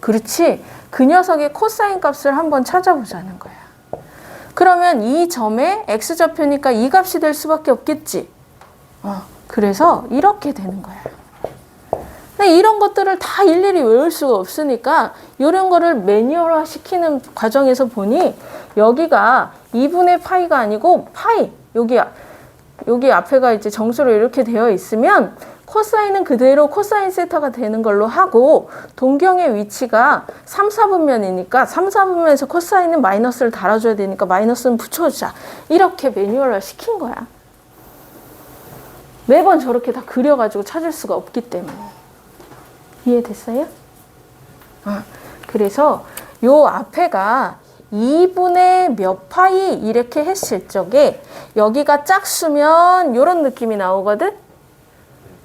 그렇지. 그 녀석의 코사인 값을 한번 찾아보자는 거야. 그러면 이 점의 x좌표니까 이 값이 될 수밖에 없겠지. 그래서 이렇게 되는 거야. 이런 것들을 다 일일이 외울 수가 없으니까 이런 거를 매뉴얼화 시키는 과정에서 보니 여기가 2분의 파이가 아니고 파이 여기 앞에가 이제 정수로 이렇게 되어 있으면 코사인은 그대로 코사인 세타가 되는 걸로 하고 동경의 위치가 3, 4분면이니까 3, 4분면에서 코사인은 마이너스를 달아줘야 되니까 마이너스는 붙여주자. 이렇게 매뉴얼화 시킨 거야. 매번 저렇게 다 그려가지고 찾을 수가 없기 때문에. 이해됐어요? 그래서 요 앞에가 2분의 몇 파이 이렇게 했을 적에 여기가 짝수면 요런 느낌이 나오거든?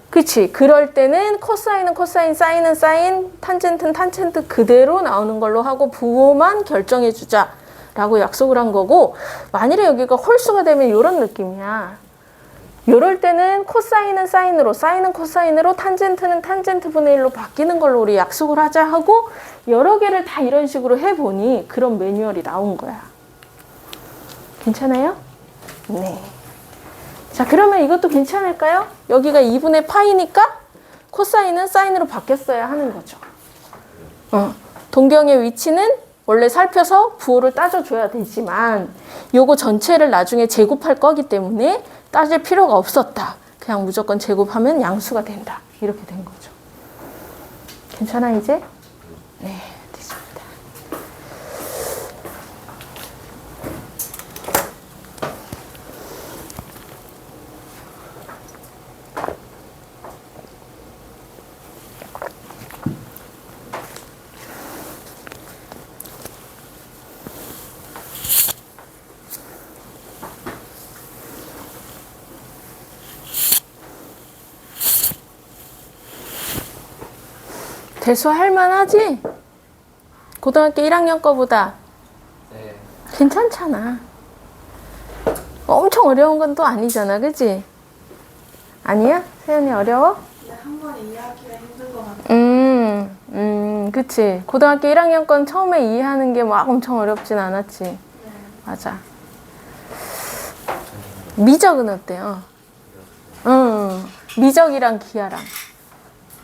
그치? 그럴 때는 코사인은 코사인, 사인은 사인, 탄젠트는 탄젠트 그대로 나오는 걸로 하고 부호만 결정해주자 라고 약속을 한 거고 만일에 여기가 홀수가 되면 요런 느낌이야. 이럴 때는 코사인은 사인으로, 사인은 코사인으로, 탄젠트는 탄젠트 분의 1로 바뀌는 걸로 우리 약속을 하자 하고 여러 개를 다 이런 식으로 해보니 그런 매뉴얼이 나온 거야. 괜찮아요? 네. 자, 그러면 이것도 괜찮을까요? 여기가 2분의 파이니까 코사인은 사인으로 바뀌었어야 하는 거죠. 동경의 위치는 원래 살펴서 부호를 따져줘야 되지만 요거 전체를 나중에 제곱할 거기 때문에 따질 필요가 없었다. 그냥 무조건 제곱하면 양수가 된다. 이렇게 된 거죠. 괜찮아 이제? 네, 됐습니다. 대수 할만하지? 고등학교 1학년 거보다 네. 괜찮잖아. 엄청 어려운 건 또 아니잖아, 그치? 아니야? 세연이 어려워? 근데 한 번에 이해하기가 힘든 것 같아요. 그치. 고등학교 1학년 건 처음에 이해하는 게 막 엄청 어렵진 않았지. 네. 맞아. 미적은 어때요? 미적이랑 기하랑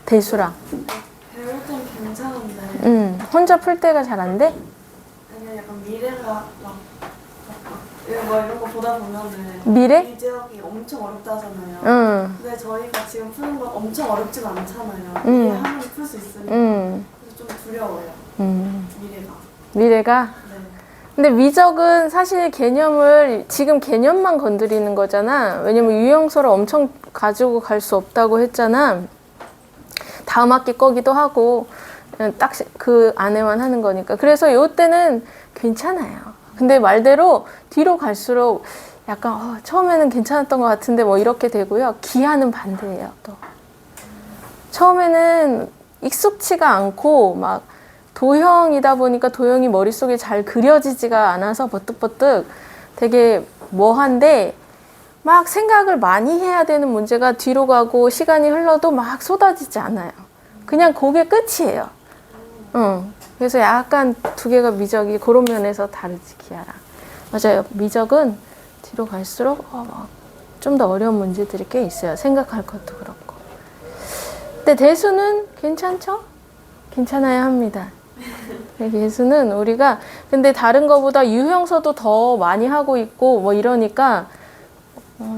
대수랑. 배울 땐 괜찮은데 혼자 풀 때가 잘 안 돼? 아니면 약간 미래가 막 이런 거 보다 보면은 미래? 미적이 엄청 어렵다 하잖아요. 근데 저희가 지금 푸는 건 엄청 어렵진 않잖아요. 이해하면 풀 수 있으니까 그래서 좀 두려워요. 미래가. 미래가? 네. 근데 미적은 사실 개념을 지금 개념만 건드리는 거잖아. 왜냐면 유형서를 엄청 가지고 갈 수 없다고 했잖아. 다음 학기 거기도 하고 딱 그 안에만 하는 거니까. 그래서 요때는 괜찮아요. 근데 말대로 뒤로 갈수록 약간 처음에는 괜찮았던 것 같은데 뭐 이렇게 되고요. 기하는 반대예요. 또 처음에는 익숙치가 않고 막 도형이다 보니까 도형이 머릿속에 잘 그려지지가 않아서 버뜩버뜩 되게 뭐한데 막 생각을 많이 해야 되는 문제가 뒤로 가고 시간이 흘러도 막 쏟아지지 않아요. 그냥 그게 끝이에요. 그래서 약간 두 개가 미적이 그런 면에서 다르지, 기하랑. 맞아요. 미적은 뒤로 갈수록 좀 더 어려운 문제들이 꽤 있어요. 생각할 것도 그렇고. 근데 대수는 괜찮죠? 괜찮아야 합니다. 대수는 우리가 근데 다른 거보다 유형서도 더 많이 하고 있고 뭐 이러니까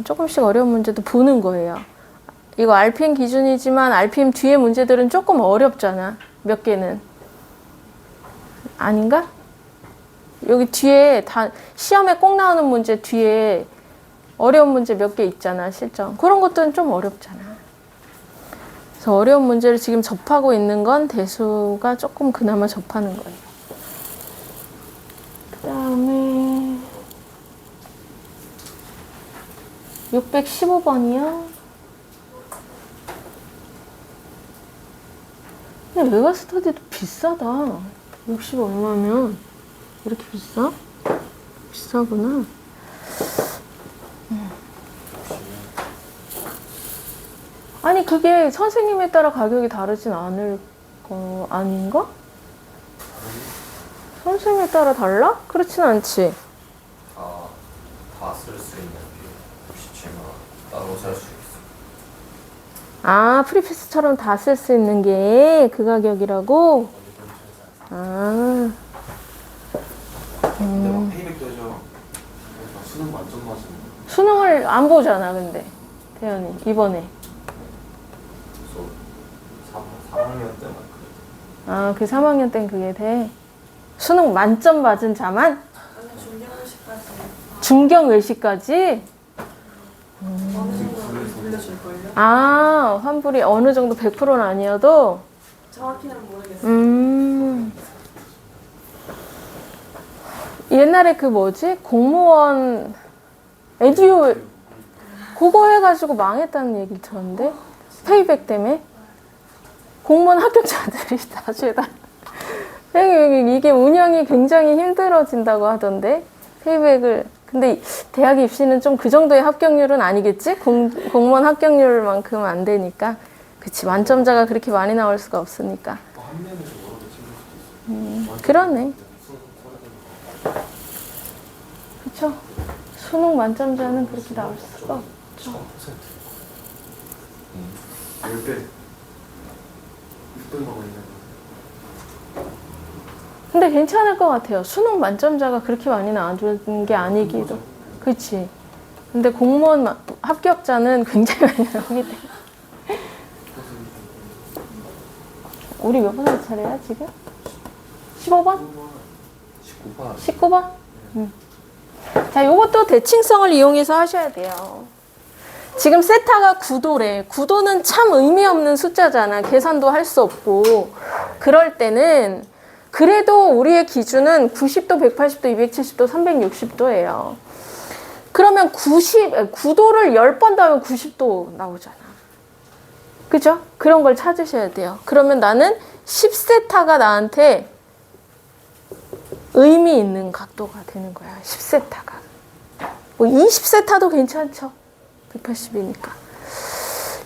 조금씩 어려운 문제도 보는 거예요. 이거 RPM 기준이지만 RPM 뒤에 문제들은 조금 어렵잖아. 몇 개는. 아닌가? 여기 뒤에 다 시험에 꼭 나오는 문제 뒤에 어려운 문제 몇 개 있잖아, 실전. 그런 것들은 좀 어렵잖아. 그래서 어려운 문제를 지금 접하고 있는 건 대수가 조금 그나마 접하는 거예요. 그 다음에 615번이요. 근데 메가스터디도 비싸다. 60 얼마면 이렇게 비싸? 비싸구나. 아니 그게 선생님에 따라 가격이 다르진 않을 거 아닌가? 선생님에 따라 달라? 그렇진 않지. 다 쓸 수 있는 게 67만 원 따로 살 수 있어. 아, 프리패스처럼 다 쓸 수 있는 게 그 가격이라고? 아. 근데 막 페이백 되죠. 수능 만점 맞으면 수능을 안 보잖아, 근데. 태연이, 이번에. 그래서 3학년 때만 그래. 아, 그 3학년 땐 그게 돼? 수능 만점 맞은 자만? 아니 중경시까지 중경 외시까지? 어느 정도 돌려줄걸요? 아, 환불이 어느 정도 100%는 아니어도? 정확히는 모르겠어요. 옛날에 그 뭐지? 공무원 에듀 그거 해가지고 망했다는 얘기를 들었는데 페이백 때문에 공무원 합격자들이 다 죄다 이게 운영이 굉장히 힘들어진다고 하던데 페이백을 근데 대학 입시는 좀 그 정도의 합격률은 아니겠지? 공무원 합격률만큼 안 되니까 그치 만점자가 그렇게 많이 나올 수가 없으니까 한 면에서 여러 개 챙길 수도 있어. 그러네. 그쵸? 수능 만점자는 그렇게 나올 수가 없죠. 10배 6등 먹고 있는 근데 괜찮을 것 같아요. 수능 만점자가 그렇게 많이 나와주는 게 아니기도. 그치? 근데 공무원 합격자는 굉장히 많이 나오기 때문에. 우리 몇 번째 차례야, 지금? 15번? 19번 19번? 자, 요것도 대칭성을 이용해서 하셔야 돼요. 지금 세타가 9도래. 9도는 참 의미 없는 숫자잖아. 계산도 할 수 없고. 그럴 때는 그래도 우리의 기준은 90도, 180도, 270도, 360도예요. 그러면 9도를 10번 더하면 90도 나오잖아. 그죠? 그런 걸 찾으셔야 돼요. 그러면 나는 10세타가 나한테 의미 있는 각도가 되는 거야. 10세타가. 뭐 20세타도 괜찮죠. 180이니까.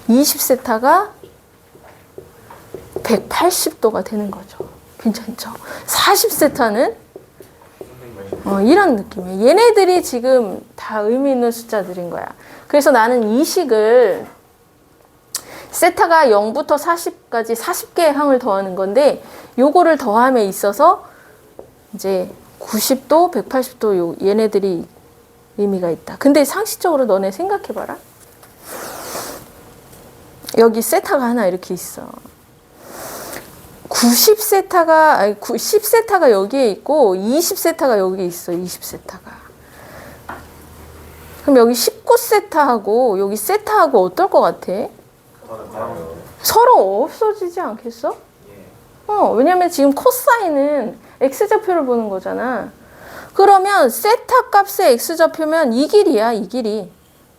20세타가 180도가 되는 거죠. 괜찮죠. 40세타는 이런 느낌이에요. 얘네들이 지금 다 의미 있는 숫자들인 거야. 그래서 나는 이 식을 세타가 0부터 40까지 40개의 항을 더하는 건데 요거를 더함에 있어서 이제 90도, 180도 얘네들이 의미가 있다. 근데 상식적으로 너네 생각해봐라. 여기 세타가 하나 이렇게 있어. 10세타가 여기에 있고 20세타가 여기 있어. 20세타가. 그럼 여기 19세타하고 여기 세타하고 어떨 것 같아? 서로 없어지지 않겠어? 왜냐면 지금 코사인은 x좌표를 보는 거잖아. 그러면 세타 값의 x좌표면 이 길이야, 이 길이.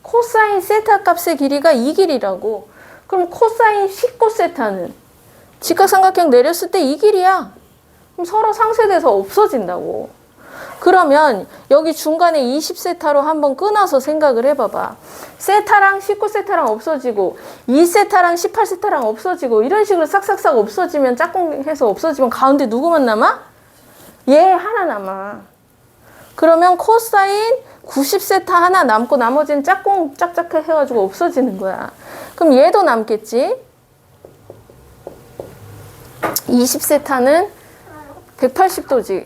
코사인 세타 값의 길이가 이 길이라고. 그럼 코사인 19세타는 직각삼각형 내렸을 때 이 길이야. 그럼 서로 상쇄돼서 없어진다고. 그러면 여기 중간에 20세타로 한번 끊어서 생각을 해봐봐. 세타랑 19세타랑 없어지고 2세타랑 18세타랑 없어지고 이런 식으로 싹싹싹 없어지면 짝꿍해서 없어지면 가운데 누구만 남아? 얘 하나 남아. 그러면 코사인 90세타 하나 남고 나머지는 짝꿍 짝짝 해가지고 없어지는 거야. 그럼 얘도 남겠지? 20세타는 180도지.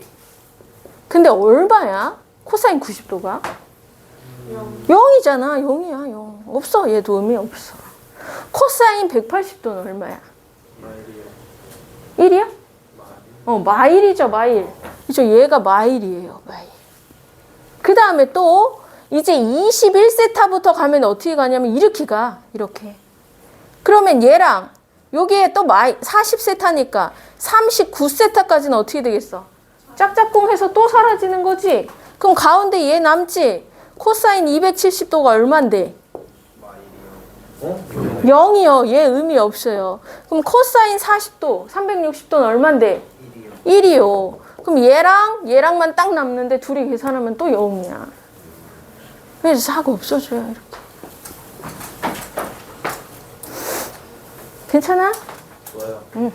근데 얼마야? 코사인 90도가? 0이잖아. 0이야. 0. 없어. 얘도 의미 없어. 코사인 180도는 얼마야? 1이야? 마일이죠. 마일. 그죠? 얘가 마일이에요. 마일. 그 다음에 또 이제 21세타부터 가면 어떻게 가냐면 이렇게 가. 이렇게. 그러면 얘랑 여기에 또 40세타니까 39세타까지는 어떻게 되겠어? 짝짝꿍 해서 또 사라지는 거지? 그럼 가운데 얘 남지? 코사인 270도가 얼만데? 0이요. 얘 의미 없어요. 그럼 코사인 40도, 360도는 얼만데? 1이요. 그럼 얘랑만 딱 남는데 둘이 계산하면 또 0이야. 그래서 사고 없어져요. 이렇게. 괜찮아? 좋아요. 응.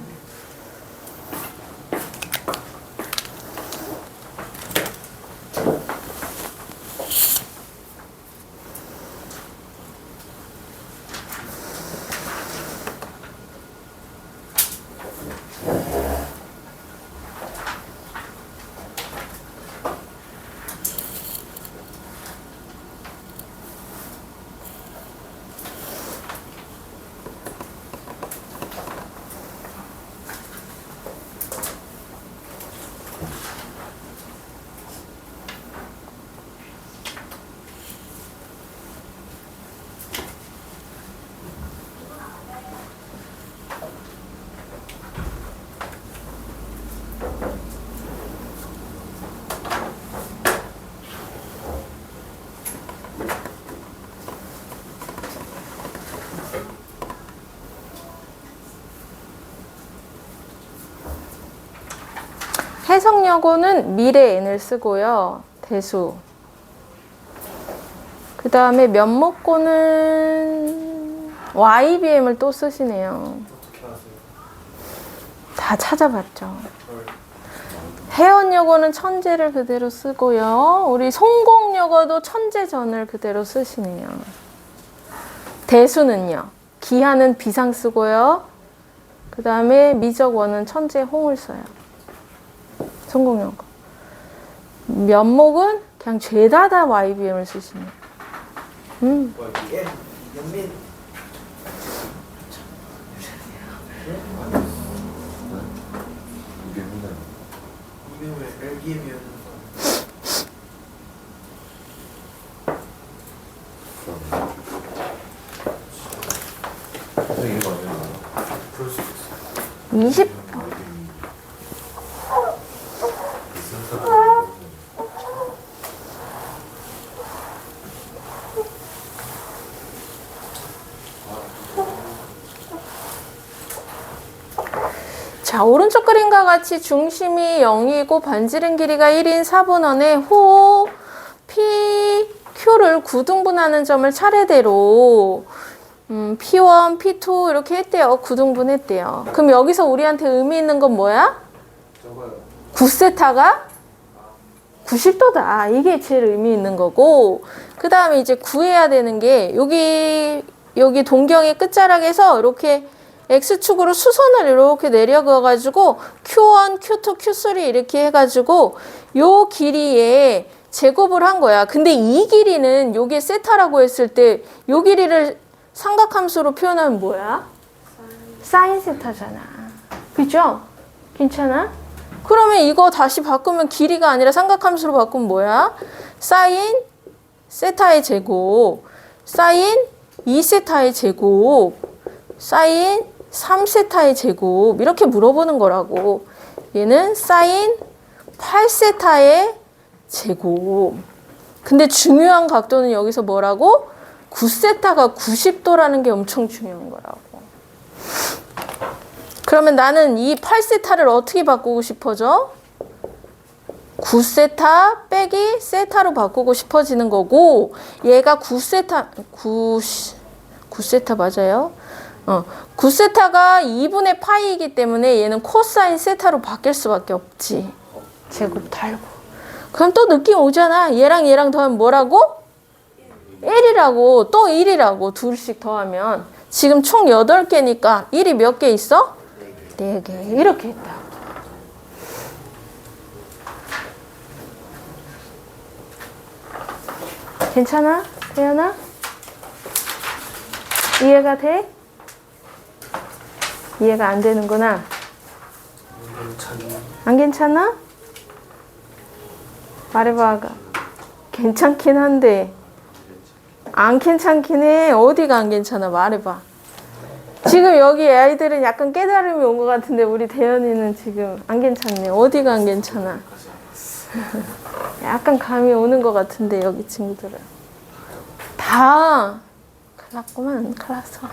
해석여고는 미래 n을 쓰고요. 대수. 그 다음에 면목고는 YBM을 또 쓰시네요. 어떻게 아세요? 다 찾아봤죠. 해원여고는 천재를 그대로 쓰고요. 우리 송공여고도 천재전을 그대로 쓰시네요. 대수는요. 기하는 비상 쓰고요. 그 다음에 미적원은 천재홍을 써요. 성공여고. 면목은 그냥 죄다 다 YBM을 쓰시네요. 이게 연민. 이게 맨날. 이게 왜 LBM이었는 선생님 이거 아니야? 그럴 수 있어. 20. 자, 오른쪽 그림과 같이 중심이 0이고 반지름 길이가 1인 4분원의 호, P, Q를 구등분하는 점을 차례대로 P1, P2 이렇게 했대요. 구등분했대요. 그럼 여기서 우리한테 의미 있는 건 뭐야? 적어요. 9세타가 90도다. 이게 제일 의미 있는 거고, 그 다음에 이제 구해야 되는 게 여기 동경의 끝자락에서 이렇게 X축으로 수선을 이렇게 내려가가지고 Q1, Q2, Q3 이렇게 해가지고 요 길이에 제곱을 한 거야. 근데 이 길이는 요게 세타라고 했을 때 요 길이를 삼각함수로 표현하면 뭐야? 사인 세타잖아. 그죠? 괜찮아? 그러면 이거 다시 바꾸면 길이가 아니라 삼각함수로 바꾸면 뭐야? 사인 세타의 제곱, 사인 2세타의 제곱, 사인 3세타의 제곱 이렇게 물어보는 거라고. 얘는 사인 8세타의 제곱. 근데 중요한 각도는 여기서 뭐라고? 9세타가 90도라는 게 엄청 중요한 거라고. 그러면 나는 이 8세타를 어떻게 바꾸고 싶어져? 9세타 빼기 세타로 바꾸고 싶어지는 거고, 얘가 9세타 맞아요? 9세타가 2분의 파이이기 때문에 얘는 코사인 세타로 바뀔 수밖에 없지. 제곱 달고. 그럼 또 느낌 오잖아. 얘랑 더하면 뭐라고? 1이라고. 또 1이라고. 둘씩 더하면. 지금 총 8개니까 1이 몇 개 있어? 4개. 이렇게 했다. 괜찮아? 태연아? 이해가 돼? 이해가 안 되는구나. 안 괜찮아? 말해봐. 괜찮긴 한데 안 괜찮긴 해. 어디가 안 괜찮아? 말해봐. 지금 여기 아이들은 약간 깨달음이 온 것 같은데 우리 대현이는 지금 안 괜찮네. 어디가 안 괜찮아? 약간 감이 오는 것 같은데 여기 친구들은 다 큰일 났구만. 큰일 났어.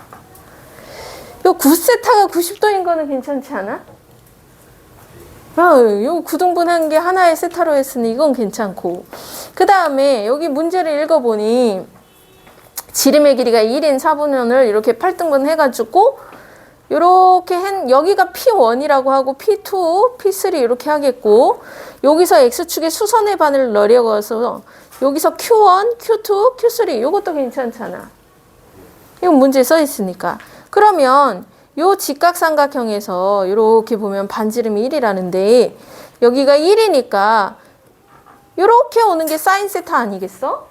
요 9세타가 90도인 거는 괜찮지 않아? 요 구등분한 게 하나의 세타로 했으니 이건 괜찮고, 그 다음에 여기 문제를 읽어보니 지름의 길이가 1인 4분면을 이렇게 8등분 해가지고 요렇게 여기가 P1이라고 하고 P2, P3 이렇게 하겠고, 여기서 X축에 수선의 반을 내려가서 여기서 Q1, Q2, Q3 요것도 괜찮잖아. 이건 문제에 써 있으니까. 그러면 요 직각삼각형에서 이렇게 보면 반지름이 1이라는데 여기가 1이니까 이렇게 오는 게 사인 세타 아니겠어?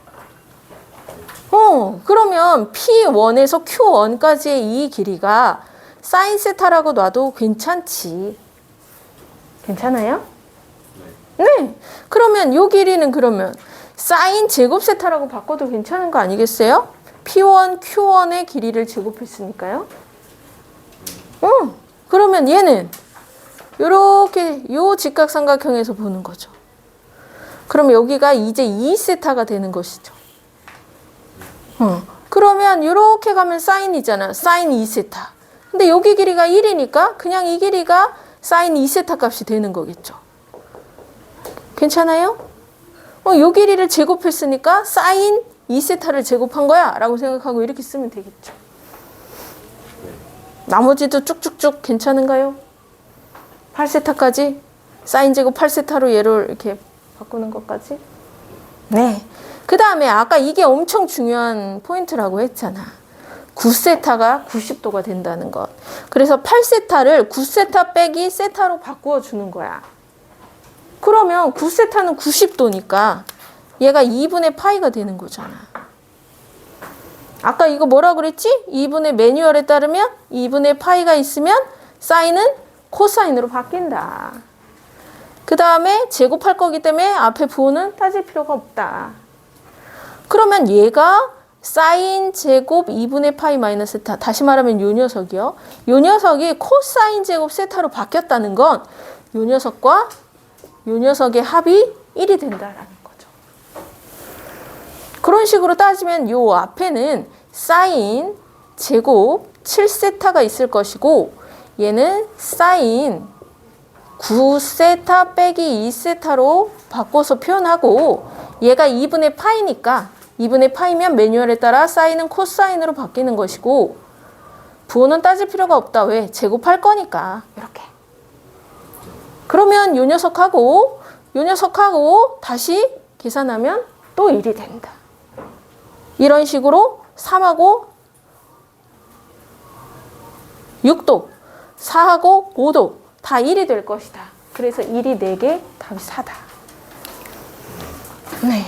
그러면 P1에서 Q1까지의 이 길이가 사인 세타라고 놔도 괜찮지. 괜찮아요? 네. 그러면 요 길이는 그러면 사인 제곱 세타라고 바꿔도 괜찮은 거 아니겠어요? P1, Q1의 길이를 제곱했으니까요. 그러면 얘는 요렇게 요 직각삼각형에서 보는 거죠. 그럼 여기가 이제 2세타가 되는 것이죠. 그러면 요렇게 가면 사인이잖아. 사인 2세타. 근데 여기 길이가 1이니까 그냥 이 길이가 사인 2세타 값이 되는 거겠죠. 괜찮아요? 요 길이를 제곱했으니까 사인 2세타를 제곱한 거야 라고 생각하고 이렇게 쓰면 되겠죠. 나머지도 쭉쭉쭉 괜찮은가요? 8세타까지? 사인 제곱 8세타로 얘를 이렇게 바꾸는 것까지? 네. 그 다음에 아까 이게 엄청 중요한 포인트라고 했잖아. 9세타가 90도가 된다는 것. 그래서 8세타를 9세타 빼기 세타로 바꾸어 주는 거야. 그러면 9세타는 90도니까 얘가 2분의 파이가 되는 거잖아. 아까 이거 뭐라 그랬지? 2분의 매뉴얼에 따르면 2분의 파이가 있으면 사인은 코사인으로 바뀐다. 그 다음에 제곱할 거기 때문에 앞에 부호는 따질 필요가 없다. 그러면 얘가 사인 제곱 2분의 파이 마이너스 세타. 다시 말하면 요 녀석이요. 요 녀석이 코사인 제곱 세타로 바뀌었다는 건 요 녀석과 요 녀석의 합이 1이 된다라는 거죠. 그런 식으로 따지면 요 앞에는 사인 제곱 7세타가 있을 것이고 얘는 사인 9세타 빼기 2세타로 바꿔서 표현하고 얘가 2분의 파이니까 2분의 파이면 매뉴얼에 따라 사인은 코사인으로 바뀌는 것이고 부호는 따질 필요가 없다. 왜? 제곱할 거니까. 이렇게. 그러면 요 녀석하고 다시 계산하면 또 1이 된다. 이런 식으로 3하고 6도, 4하고 5도 다 1이 될 것이다. 그래서 1이 4개, 답이 4다. 네.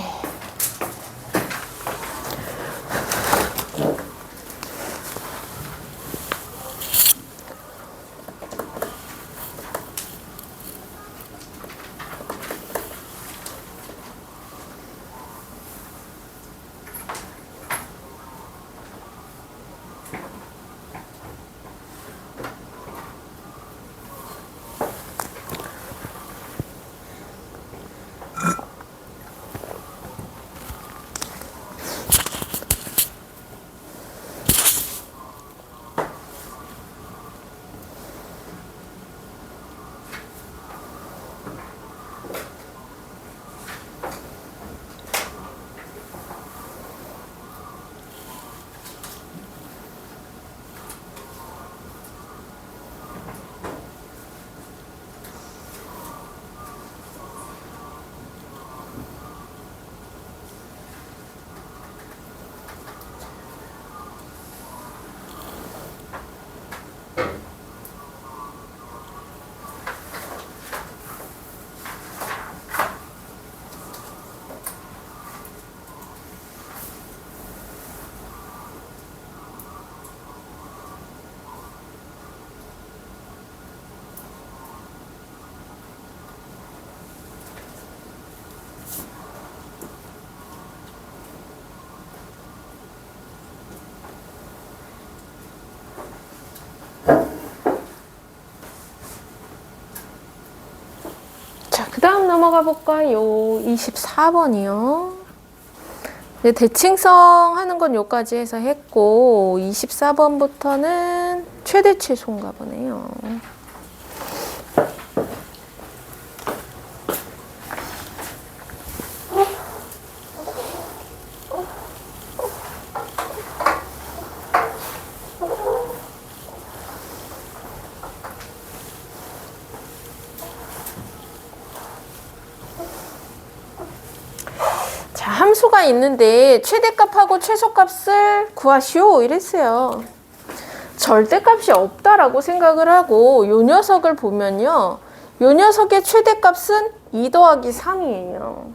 그 다음 넘어가 볼까요? 24번이요. 대칭성 하는 건 여기까지 해서 했고 24번부터는 최대 최소인가 보네요. 함수가 있는데 최대값하고 최소값을 구하시오 이랬어요. 절대값이 없다라고 생각을 하고 요 녀석을 보면요. 요 녀석의 최대값은 2 더하기 3이에요.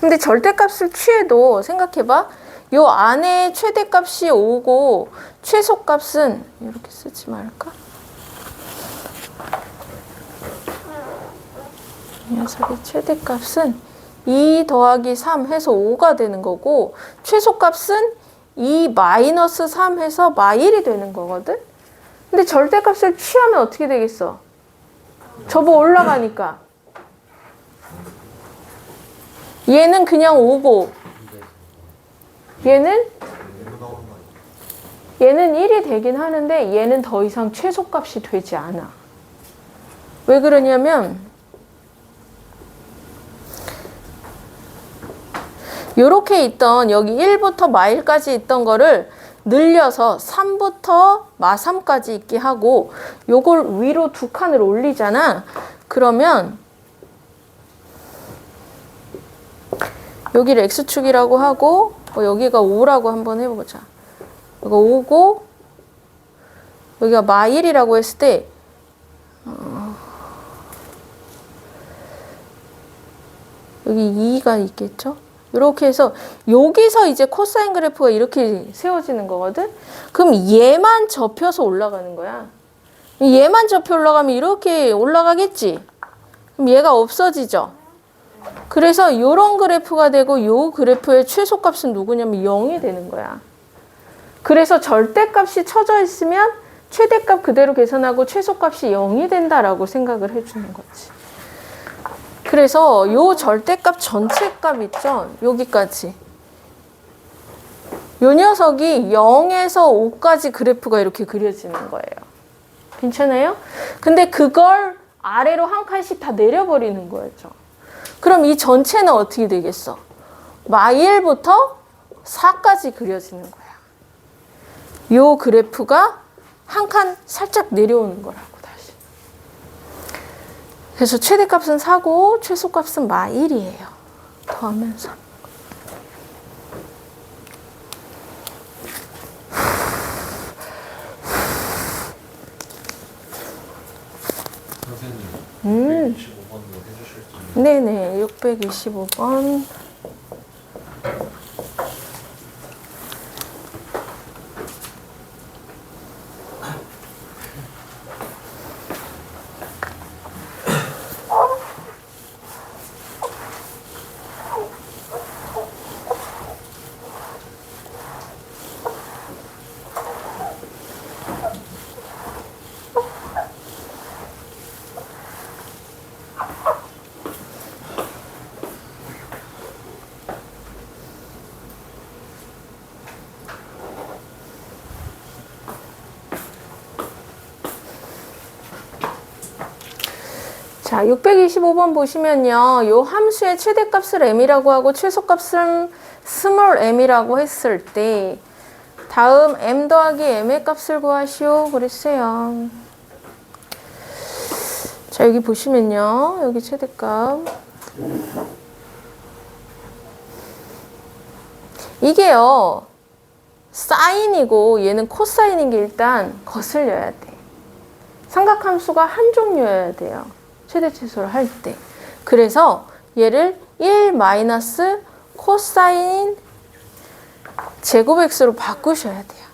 근데 절대값을 취해도 생각해봐. 요 안에 최대값이 5고 최소값은 이렇게 쓰지 말까? 이 녀석의 최대값은 2 더하기 3 해서 5가 되는 거고 최소값은 2 마이너스 3 해서 마1이 되는 거거든? 근데 절대값을 취하면 어떻게 되겠어? 저거 올라가니까 얘는 그냥 5고 얘는 1이 되긴 하는데 얘는 더 이상 최소값이 되지 않아. 왜 그러냐면 요렇게 있던 여기 1부터 마1까지 있던 거를 늘려서 3부터 마3까지 있게 하고 요걸 위로 2칸을 올리잖아. 그러면 여기를 X축이라고 하고 여기가 5라고 한번 해보자. 이거 5고 여기가 마1이라고 했을 때 여기 2가 있겠죠? 이렇게 해서 여기서 이제 코사인 그래프가 이렇게 세워지는 거거든? 그럼 얘만 접혀서 올라가는 거야. 얘만 접혀 올라가면 이렇게 올라가겠지? 그럼 얘가 없어지죠? 그래서 이런 그래프가 되고 이 그래프의 최소값은 누구냐면 0이 되는 거야. 그래서 절대값이 쳐져 있으면 최대값 그대로 계산하고 최소값이 0이 된다라고 생각을 해주는 거지. 그래서 요 절대값 전체값 있죠? 여기까지. 요 녀석이 0에서 5까지 그래프가 이렇게 그려지는 거예요. 괜찮아요? 근데 그걸 아래로 한 칸씩 다 내려버리는 거죠. 그럼 이 전체는 어떻게 되겠어? 마일부터 4까지 그려지는 거야. 요 그래프가 한 칸 살짝 내려오는 거라고 다시. 그래서 최대값은 4고 최소값은 마1이에요. 더하면서. 선생님 125번으로 해주실 수 있나요? 네네, 625번. 자, 625번 보시면요. 요 함수의 최대값을 m이라고 하고 최소값을 스몰 m이라고 했을 때 다음 m 더하기 m의 값을 구하시오 그랬어요. 자, 여기 보시면요. 여기 최대값. 이게요. 사인이고 얘는 코사인인 게 일단 거슬려야 돼. 삼각함수가 한 종류여야 돼요. 최대 최소를 할 때. 그래서 얘를 1 마이너스 코사인 제곱 x로 바꾸셔야 돼요.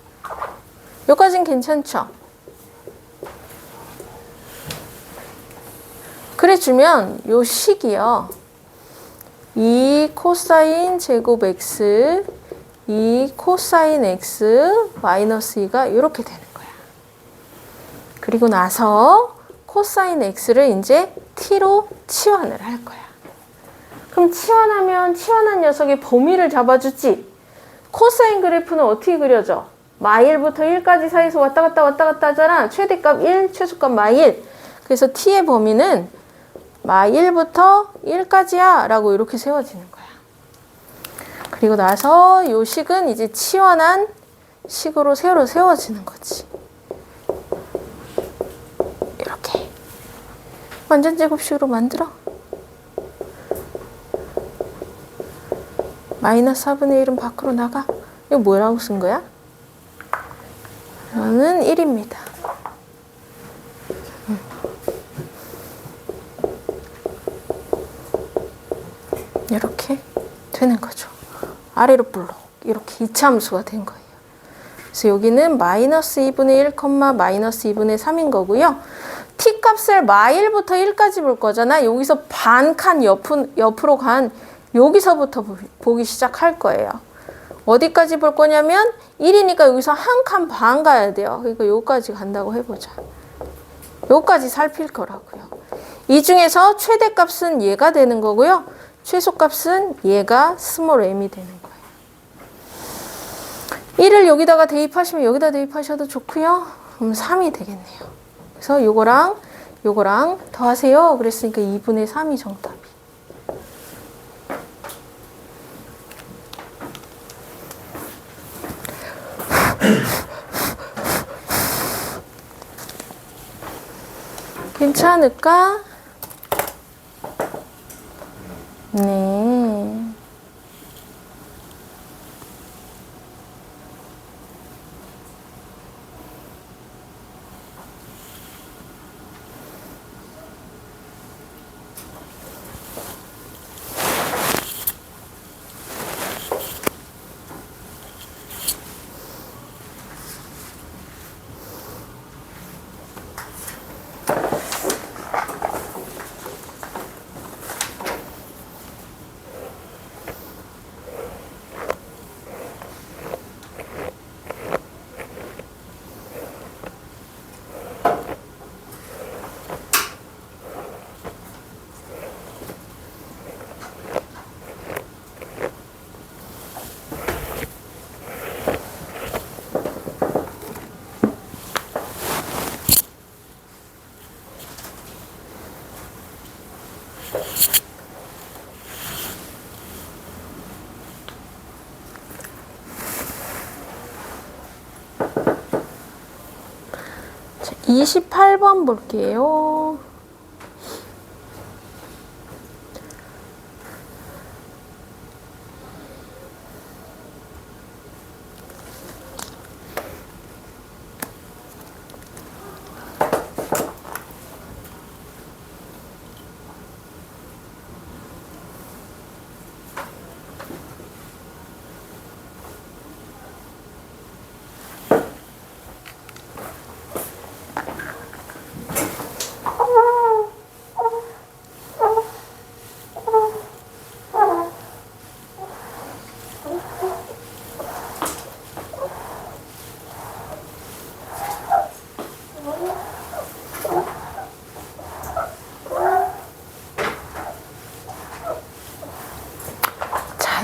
여기까지는 괜찮죠? 그래주면 요 식이요. 2 코사인 제곱 x 2 코사인 x 마이너스 2가 이렇게 되는 거야. 그리고 나서 코사인 x를 이제 t로 치환을 할 거야. 그럼 치환하면 치환한 녀석의 범위를 잡아주지. 코사인 그래프는 어떻게 그려져? 마1부터 1까지 사이에서 왔다 갔다 하잖아. 최대값 1, 최소값 마1. 그래서 t의 범위는 마1부터 1까지야 라고 이렇게 세워지는 거야. 그리고 나서 요 식은 이제 치환한 식으로 새로 세워지는 거지. 이렇게 완전 제곱식으로 만들어. 마이너스 4분의 1은 밖으로 나가. 이거 뭐라고 쓴 거야? 이거는 1입니다. 이렇게 되는 거죠. 아래로 블록 이렇게 이차함수가 된 거예요. 그래서 여기는 마이너스 2분의 1, 마이너스 2분의 3인 거고요. t값을 마1부터 1까지 볼 거잖아. 여기서 반 칸 옆으로 간 여기서부터 보기 시작할 거예요. 어디까지 볼 거냐면 1이니까 여기서 한 칸 반 가야 돼요. 그러니까 여기까지 간다고 해보자. 여기까지 살필 거라고요. 이 중에서 최대값은 얘가 되는 거고요. 최소값은 얘가 스몰 m이 되는 거예요. 1을 여기다가 대입하시면 여기다 대입하셔도 좋고요. 그럼 3이 되겠네요. 그래서 요거랑 요거랑 더하세요. 그랬으니까 2분의 3이 정답이. 괜찮을까? 네. 28번 볼게요.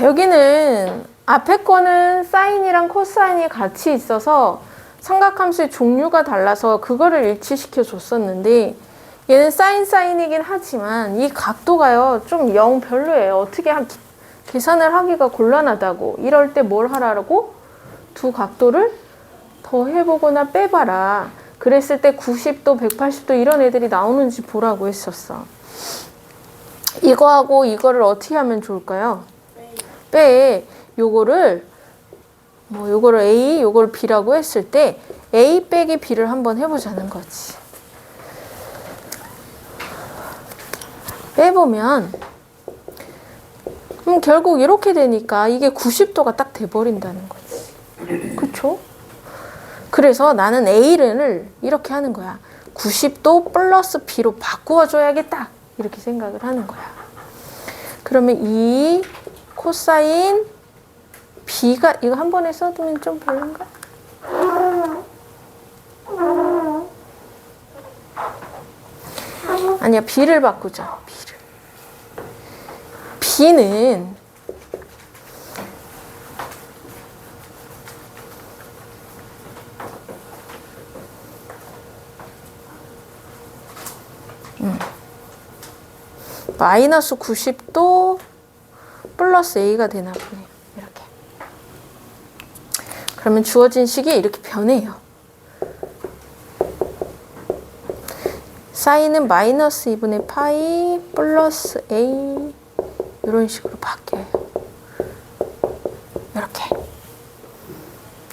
여기는 앞에 거는 사인이랑 코사인이 같이 있어서 삼각함수의 종류가 달라서 그거를 일치시켜 줬었는데, 얘는 사인이긴 하지만 이 각도가요 좀 영 별로예요. 어떻게 계산을 하기가 곤란하다고. 이럴 때 뭘 하라고? 두 각도를 더해보거나 빼봐라. 그랬을 때 90도, 180도 이런 애들이 나오는지 보라고 했었어. 이거하고 이거를 어떻게 하면 좋을까요? 빼. 요거를 A, 요거를 B라고 했을 때 A 빼기 B를 한번 해보자는 거지. 빼보면 결국 이렇게 되니까 이게 90도가 딱 돼버린다는 거지. 그쵸? 그래서 나는 A를 이렇게 하는 거야. 90도 플러스 B로 바꾸어줘야겠다. 이렇게 생각을 하는 거야. 그러면 이 코사인 B가 이거 한 번에 써두면 좀 별론가? 아니야, B를 바꾸자. B는 마이너스 90도 플러스 A가 되나 보네요. 이렇게. 그러면 주어진 식이 이렇게 변해요. 사인은 마이너스 2분의 파이 플러스 A 이런 식으로 바뀌어요. 이렇게.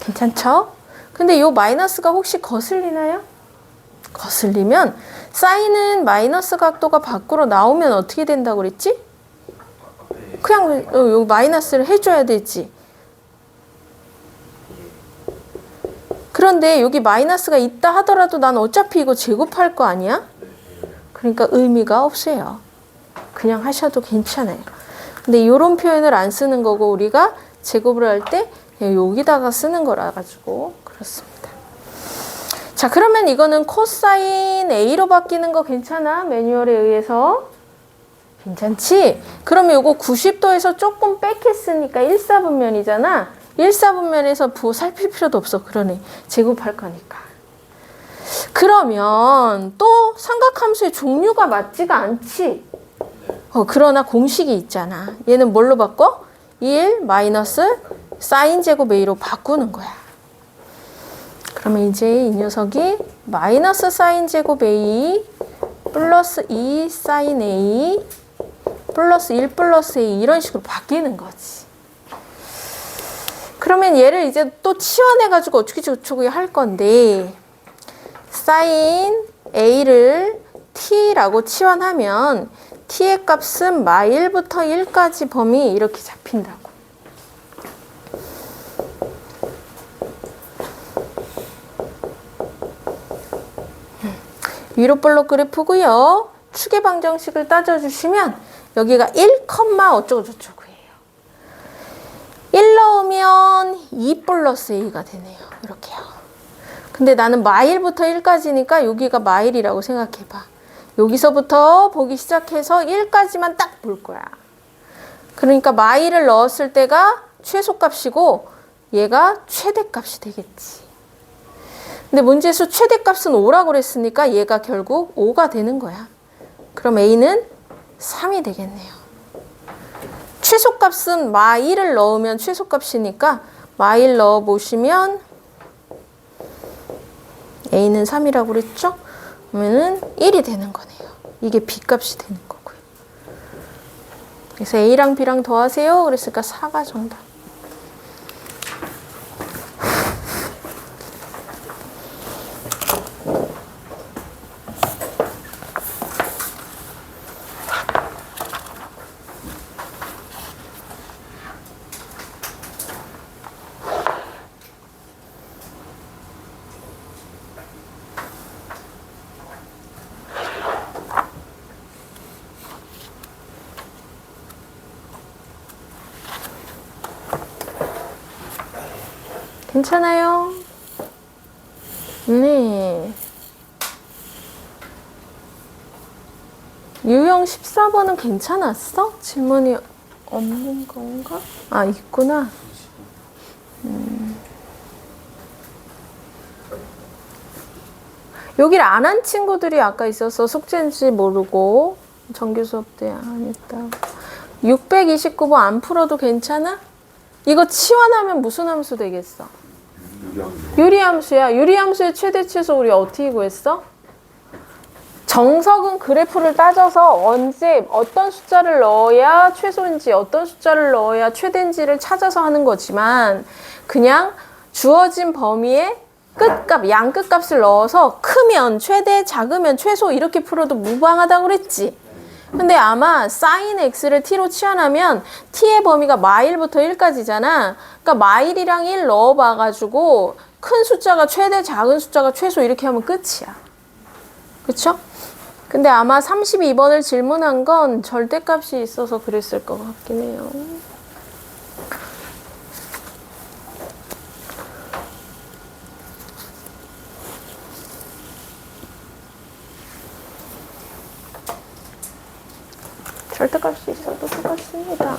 괜찮죠? 근데 이 마이너스가 혹시 거슬리나요? 거슬리면 사인은 마이너스 각도가 밖으로 나오면 어떻게 된다고 그랬지? 그냥 요 마이너스를 해줘야 되지. 그런데 여기 마이너스가 있다 하더라도 난 어차피 이거 제곱할 거 아니야? 그러니까 의미가 없어요. 그냥 하셔도 괜찮아요. 근데 이런 표현을 안 쓰는 거고 우리가 제곱을 할 때 여기다가 쓰는 거라 가지고 그렇습니다. 자, 그러면 이거는 코사인 A로 바뀌는 거 괜찮아? 매뉴얼에 의해서. 괜찮지? 그러면 이거 90도에서 조금 뺏겼으니까 1사분면이잖아. 1사분면에서 살필 필요도 없어. 그러네. 제곱할 거니까. 그러면 또 삼각함수의 종류가 맞지가 않지. 그러나 공식이 있잖아. 얘는 뭘로 바꿔? 1 마이너스 사인 제곱 A로 바꾸는 거야. 그러면 이제 이 녀석이 마이너스 사인 제곱 A 플러스 2 사인 A 플러스 1 플러스 A 이런 식으로 바뀌는 거지. 그러면 얘를 이제 또 치환해가지고 어떻게 저쩌고 할 건데, 사인 A를 T라고 치환하면 T의 값은 마1부터 1까지 범위 이렇게 잡힌다고. 위로 볼록 그래프고요. 추계 방정식을 따져주시면 여기가 1, 어쩌고 저쩌고예요. 1 넣으면 2 플러스 A가 되네요. 이렇게요. 근데 나는 마1부터 1까지니까 여기가 마1이라고 생각해봐. 여기서부터 보기 시작해서 1까지만 딱 볼 거야. 그러니까 마1을 넣었을 때가 최소값이고 얘가 최대값이 되겠지. 근데 문제에서 최대값은 5라고 그랬으니까 얘가 결국 5가 되는 거야. 그럼 A는 3이 되겠네요. 최소값은 마1을 넣으면 최소값이니까 마1 넣어보시면 A는 3이라고 그랬죠? 그러면은 1이 되는 거네요. 이게 B값이 되는 거고요. 그래서 A랑 B랑 더하세요. 그랬으니까 4가 정답. 괜찮아요? 네. 유형 14번은 괜찮았어? 질문이 없는 건가? 아, 있구나. 여기를 안 한 친구들이 아까 있어서 숙제인지 모르고 정규 수업 때 안 했다고. 629번 안 풀어도 괜찮아? 이거 치환하면 무슨 함수 되겠어? 유리함수야. 유리함수의 최대 최소 우리 어떻게 구했어? 정석은 그래프를 따져서 언제 어떤 숫자를 넣어야 최소인지 어떤 숫자를 넣어야 최대인지를 찾아서 하는 거지만 그냥 주어진 범위에 끝값, 양 끝값을 넣어서 크면 최대, 작으면 최소 이렇게 풀어도 무방하다고 그랬지. 근데 아마 sin x를 t로 치환하면 t의 범위가 마일부터 1까지잖아. 그러니까 마일이랑 1 넣어봐가지고 큰 숫자가 최대, 작은 숫자가 최소 이렇게 하면 끝이야. 그쵸? 근데 아마 32번을 질문한 건 절대값이 있어서 그랬을 것 같긴 해요. 절대값이 있어도 똑같습니다.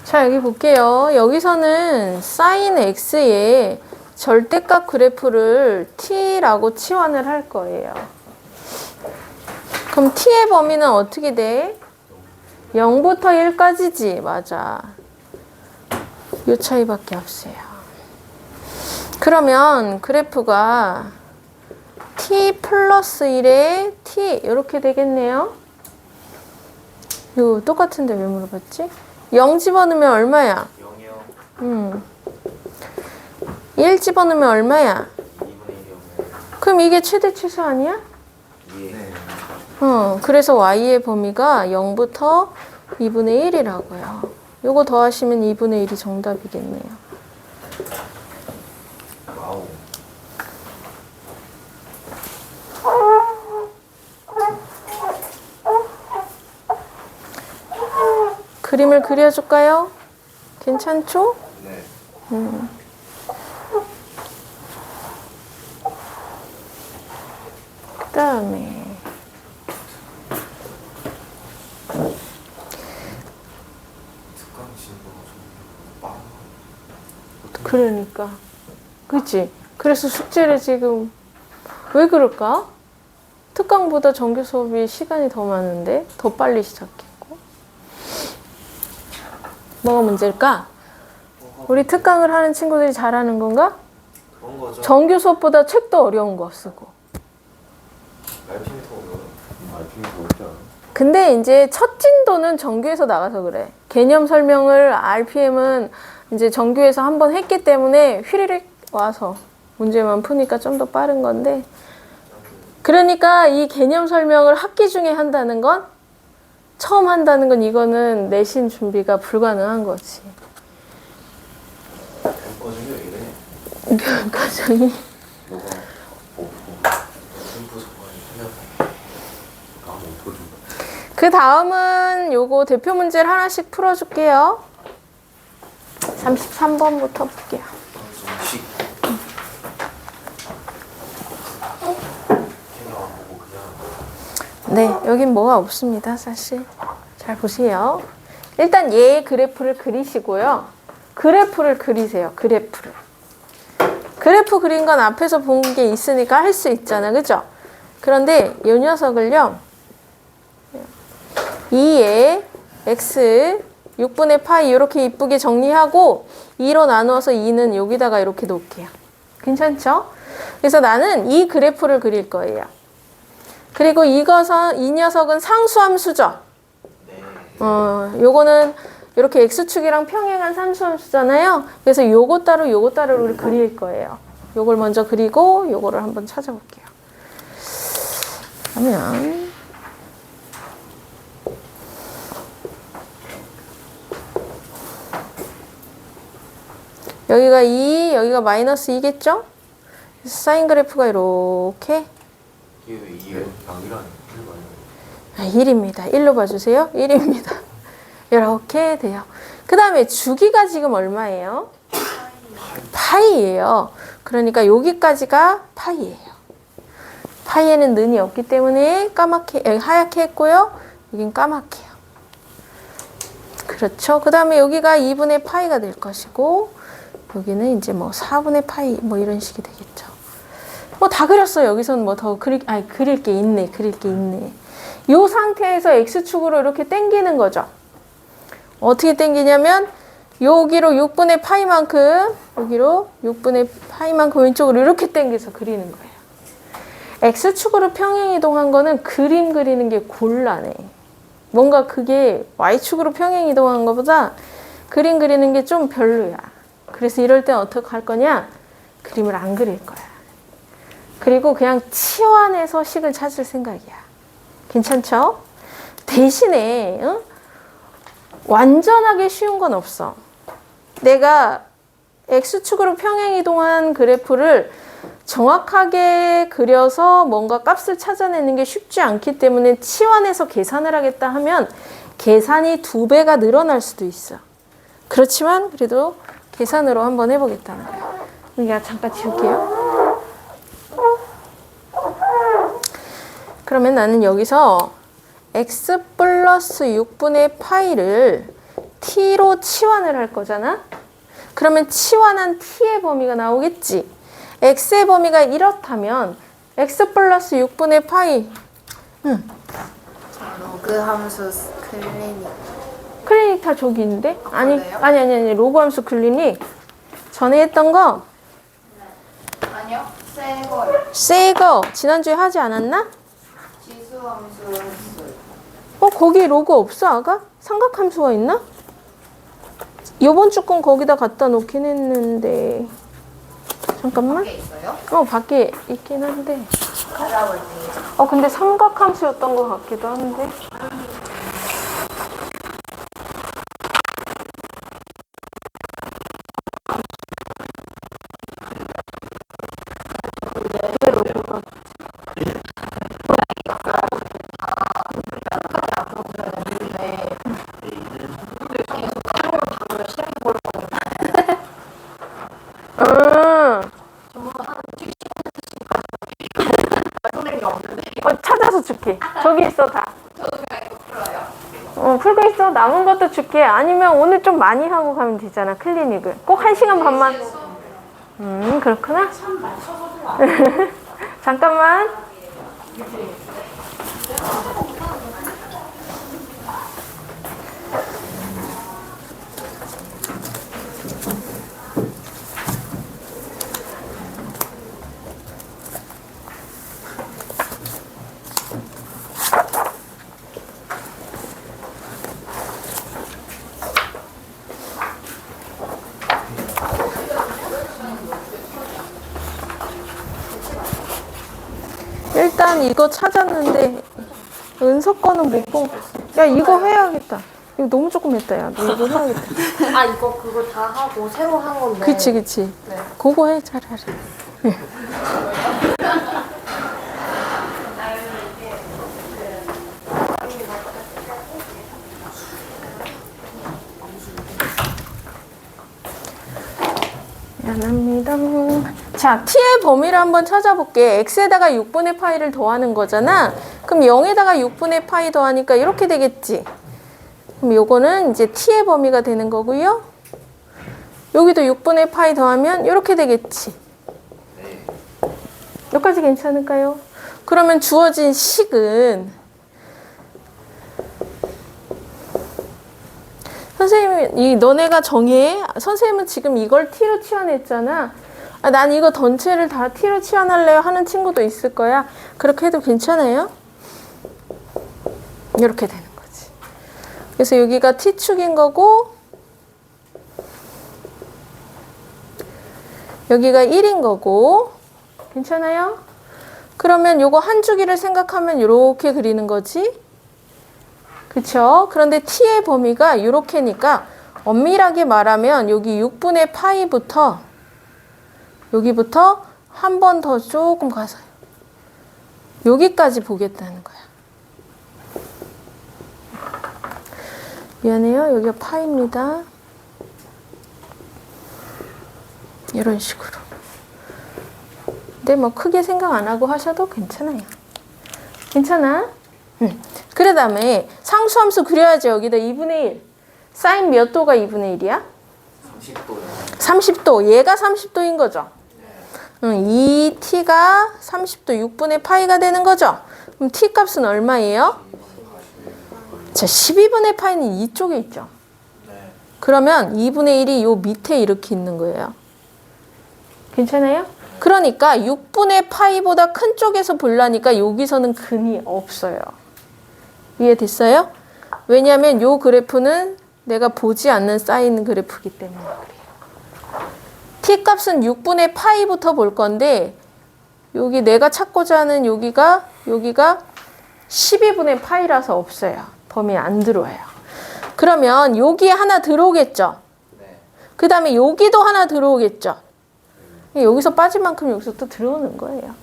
자, 여기 볼게요. 여기서는 sin x의 절대값 그래프를 t라고 치환을 할 거예요. 그럼 t의 범위는 어떻게 돼? 0부터 1까지지. 맞아. 요 차이밖에 없어요. 그러면 그래프가 t 플러스 1에 t 이렇게 되겠네요. 이거 똑같은데 왜 물어봤지? 0 집어넣으면 얼마야? 0이요. 1 집어넣으면 얼마야? 2분의 1이요. 그럼 이게 최대 최소 아니야? 네. 그래서 y의 범위가 0부터 2분의 1이라고요. 요거 더하시면 2분의 1이 정답이겠네요. 와우. 그림을 그려줄까요? 괜찮죠? 네. 그 다음에 특강 진도가 좀 빠르다. 그러니까 그치? 그래서 숙제를 지금 왜 그럴까? 특강보다 정규 수업이 시간이 더 많은데 더 빨리 시작했고 뭐가 문제일까? 우리 특강을 하는 친구들이 잘하는 건가? 그런 거죠. 정규 수업보다 책도 어려운 거 쓰고. RPM이 더 어려워요. RPM이 더 어렵지 않아요? 근데 이제 첫 진도는 정규에서 나가서 그래. 개념 설명을 RPM은 이제 정규에서 한번 했기 때문에 휘리릭 와서 문제만 푸니까 좀 더 빠른 건데. 그러니까 이 개념 설명을 학기 중에 한다는 건, 처음 한다는 건 이거는 내신 준비가 불가능한 거지. 과정이 왜 이래? 교육 과정이. 너가 공부 정말 해야 아무 도중. 그 다음은 요거 대표 문제를 하나씩 풀어줄게요. 33번부터 볼게요. 식. 걔가 안 보고 그냥. 네, 여긴 뭐가 없습니다, 사실. 잘 보세요. 일단 얘의 그래프를 그리시고요. 그래프를 그리세요, 그래프를. 그래프 그린 건 앞에서 본 게 있으니까 할 수 있잖아, 그죠? 그런데 이 녀석을요, 2에 x 6분의 파이 이렇게 이쁘게 정리하고 2로 나누어서 2는 여기다가 이렇게 놓을게요. 괜찮죠? 그래서 나는 이 그래프를 그릴 거예요. 그리고 이 녀석은 상수함수죠. 요거는 이렇게 x축이랑 평행한 상수함수잖아요. 그래서 요거 따로 그릴 거예요. 요걸 먼저 그리고 요거를 한번 찾아볼게요. 그러면 여기가 2, 여기가 마이너스 2겠죠? 그래서 사인 그래프가 이렇게 이게 왜 이게 양이라는 거 1입니다. 1로 봐주세요. 1입니다. 이렇게 돼요. 그 다음에 주기가 지금 얼마예요? 파이예요. 그러니까 여기까지가 파이예요. 파이에는 는이 없기 때문에 하얗게 했고요. 여긴 까맣게요. 그렇죠. 그 다음에 여기가 2분의 파이가 될 것이고 여기는 이제 뭐 4분의 파이 뭐 이런 식이 되겠죠. 뭐 다 그렸어요. 여기서는 뭐 더 그릴 게 있네. 이 상태에서 x축으로 이렇게 당기는 거죠. 어떻게 당기냐면 여기로 6분의 파이만큼 여기로 6분의 파이만큼 왼쪽으로 이렇게 당겨서 그리는 거예요. x축으로 평행이동한 거는 그림 그리는 게 곤란해. 뭔가 그게 y축으로 평행이동한 것보다 그림 그리는 게 좀 별로야. 그래서 이럴 땐 어떻게 할 거냐? 그림을 안 그릴 거야. 그리고 그냥 치환해서 식을 찾을 생각이야. 괜찮죠? 대신에 완전하게 쉬운 건 없어. 내가 x축으로 평행이동한 그래프를 정확하게 그려서 뭔가 값을 찾아내는 게 쉽지 않기 때문에 치환해서 계산을 하겠다 하면 계산이 2배가 늘어날 수도 있어. 그렇지만 그래도 계산으로 한번 해보겠다는 거야. 그러니까 잠깐 지울게요. 그러면 나는 여기서 x 플러스 6분의 파이를 t로 치환을 할 거잖아. 그러면 치환한 t의 범위가 나오겠지. x의 범위가 이렇다면 x 플러스 6분의 파이 로그 함수 클리닉 다 저기 있는데? 아니, 그래요? 아니 로그 함수 클리닉 전에 했던 거 아니요, 새 거요. 새거 지난주에 하지 않았나? 지수 함수 했어요. 거기 로그 없어 아가? 삼각함수가 있나? 요번 주 건 거기다 갖다 놓긴 했는데 잠깐만. 밖에 있어요? 밖에 있긴 한데 알아볼게요. 근데 삼각함수였던 것 같기도 한데 찾아서 줄게. 저기 있어 다. 저도 그냥 이거 풀어요. 풀고 있어. 남은 것도 줄게. 아니면 오늘 좀 많이 하고 가면 되잖아. 클리닉을. 꼭 1시간 반만. 그렇구나. 잠깐만. 일단 이거 찾았는데 은서 거는 못 본. 야 이거 해야겠다. 이거 너무 조금 했다 야. 너 이거 해야겠다. 아 이거 그거 다 하고 새로 한 건데. 그치 그치. 그거 해 차라리. 미안합니다. 자, t의 범위를 한번 찾아볼게. x에다가 6분의 파이를 더하는 거잖아. 그럼 0에다가 6분의 파이 더하니까 이렇게 되겠지. 그럼 요거는 이제 t의 범위가 되는 거고요. 여기도 6분의 파이 더하면 이렇게 되겠지. 여기까지 괜찮을까요? 그러면 주어진 식은 선생님이 너네가 정해. 선생님은 지금 이걸 t로 치환했잖아. 아, 난 이거 전체를 다 t로 치환할래요 하는 친구도 있을 거야. 그렇게 해도 괜찮아요? 이렇게 되는 거지. 그래서 여기가 t축인 거고 여기가 1인 거고 괜찮아요? 그러면 요거 한 주기를 생각하면 이렇게 그리는 거지. 그쵸? 그런데 t의 범위가 이렇게니까 엄밀하게 말하면 여기 6분의 파이부터 여기부터 한 번 더 조금 가서 여기까지 보겠다는 거야. 미안해요. 여기가 파이입니다. 이런 식으로. 근데 뭐 크게 생각 안 하고 하셔도 괜찮아요. 괜찮아? 그 다음에 상수함수 그려야지. 여기다 2분의 1. 사인 몇 도가 2분의 1이야? 30도요. 30도. 얘가 30도인 거죠. 이 t가 30도 6분의 파이가 되는 거죠. 그럼 t 값은 얼마예요? 자, 12분의 파이는 이쪽에 있죠. 네. 그러면 2분의 1이 요 밑에 이렇게 있는 거예요. 괜찮아요? 그러니까 6분의 파이보다 큰 쪽에서 보려니까 여기서는 근이 없어요. 이해됐어요? 왜냐하면 요 그래프는 내가 보지 않는 사인 그래프이기 때문에 그래요. t 값은 6분의 파이부터 볼 건데 여기 내가 찾고자 하는 여기가 12분의 파이라서 없어요. 범위에 안 들어와요. 그러면 여기에 하나 들어오겠죠? 네. 그 다음에 여기도 하나 들어오겠죠? 여기서 빠진 만큼 여기서 또 들어오는 거예요.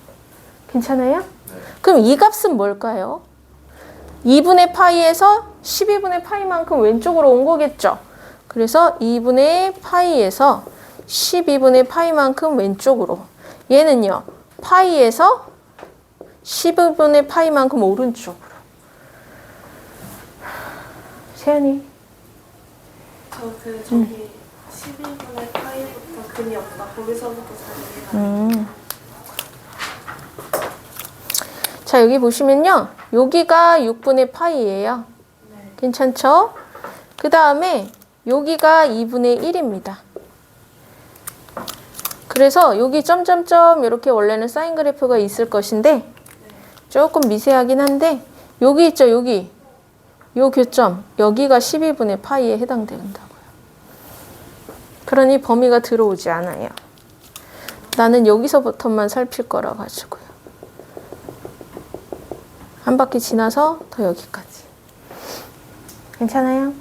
괜찮아요? 네. 그럼 이 값은 뭘까요? 2분의 파이에서 12분의 파이만큼 왼쪽으로 온 거겠죠? 그래서 2분의 파이에서 12분의 파이만큼 왼쪽으로. 얘는요. 파이에서 12분의 파이만큼 오른쪽으로. 세연이. 저기 12분의 파이부터 근이 없다. 거기서부터 잘 이해가. 자, 여기 보시면요. 여기가 6분의 파이예요. 네. 괜찮죠? 그 다음에 여기가 2분의 1입니다. 그래서 여기 점점점 이렇게 원래는 사인 그래프가 있을 것인데 조금 미세하긴 한데 여기 있죠, 여기. 요 교점, 여기가 12분의 파이에 해당된다고요. 그러니 범위가 들어오지 않아요. 나는 여기서부터만 살필 거라 가지고요. 한 바퀴 지나서 더 여기까지. 괜찮아요?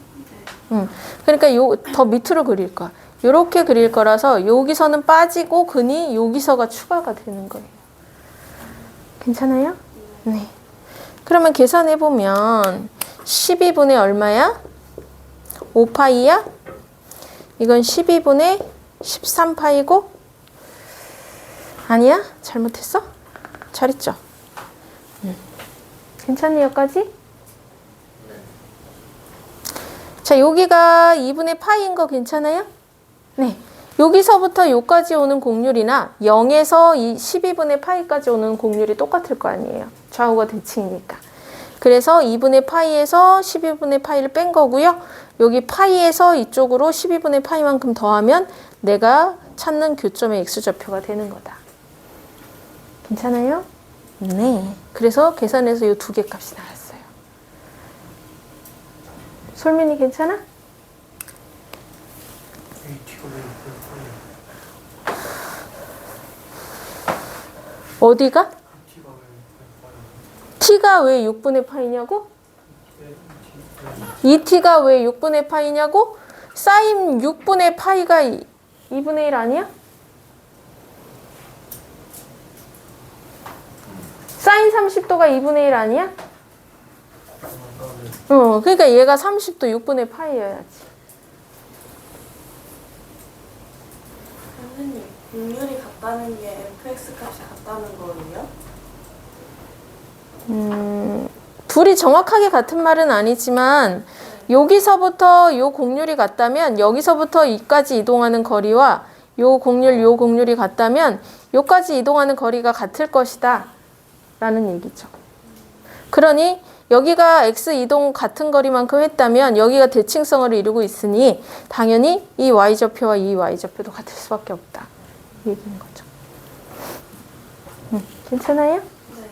응. 그러니까 더 밑으로 그릴 거야. 요렇게 그릴 거라서 여기서는 빠지고 근이 여기서가 추가가 되는 거예요. 괜찮아요? 네. 그러면 계산해 보면 12분의 얼마야? 5파이야? 이건 12분의 13파이고? 아니야? 잘못했어? 잘했죠? 괜찮니 여기까지? 자, 여기가 2분의 파이인 거 괜찮아요? 네. 여기서부터 여기까지 오는 곡률이나 0에서 12분의 파이까지 오는 곡률이 똑같을 거 아니에요. 좌우가 대칭이니까. 그래서 2분의 파이에서 12분의 파이를 뺀 거고요. 여기 파이에서 이쪽으로 12분의 파이만큼 더하면 내가 찾는 교점의 x좌표가 되는 거다. 괜찮아요? 네. 그래서 계산해서 이 두 개 값이 나왔어요. 솔민이 괜찮아? 어디가? 2t가 왜 6분의 파이냐고? 2t가 왜 6분의 파이냐고? 사인 6분의 파이가 2분의 1 아니야? 사인 30도가 2분의 1 아니야? 그러니까 얘가 30도 6분의 파이여야지. 선생님, 곡률이 같다는 게 fx 값이 같다는 거예요? 둘이 정확하게 같은 말은 아니지만 여기서부터 요 곡률이 같다면 여기서부터 이까지 이동하는 거리와 요 곡률이 같다면 요까지 이동하는 거리가 같을 것이다 라는 얘기죠. 그러니 여기가 x 이동 같은 거리만큼 했다면 여기가 대칭성을 이루고 있으니 당연히 이 y좌표와 이 y좌표도 같을 수밖에 없다 이 얘기인 거죠. 괜찮아요? 네.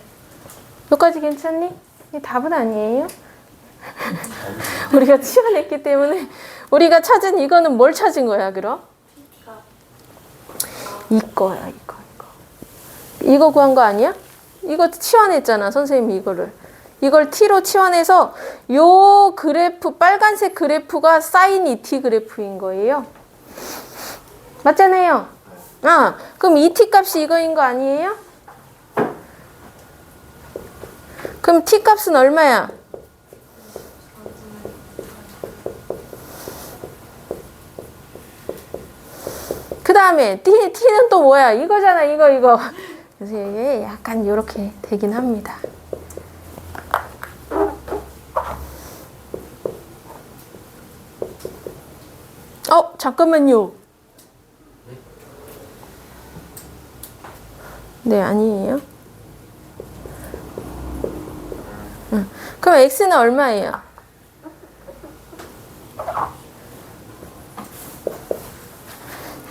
여기까지 괜찮니? 이 답은 아니에요. 우리가 치환했기 때문에 우리가 찾은 이거는 뭘 찾은 거야 그럼? 이거야 이거. 이거 구한 거 아니야? 이거 치환했잖아 선생님이 이걸 t로 치환해서 요 그래프 빨간색 그래프가 사인 2t 그래프인 거예요. 맞잖아요. 그럼 2t 값이 이거인 거 아니에요? 그럼 t 값은 얼마야? 그 다음에 t는 또 뭐야? 이거잖아 이거. 그래서 이게 약간 이렇게 되긴 합니다. 잠깐만요. 네, 아니에요. 그럼 x는 얼마예요?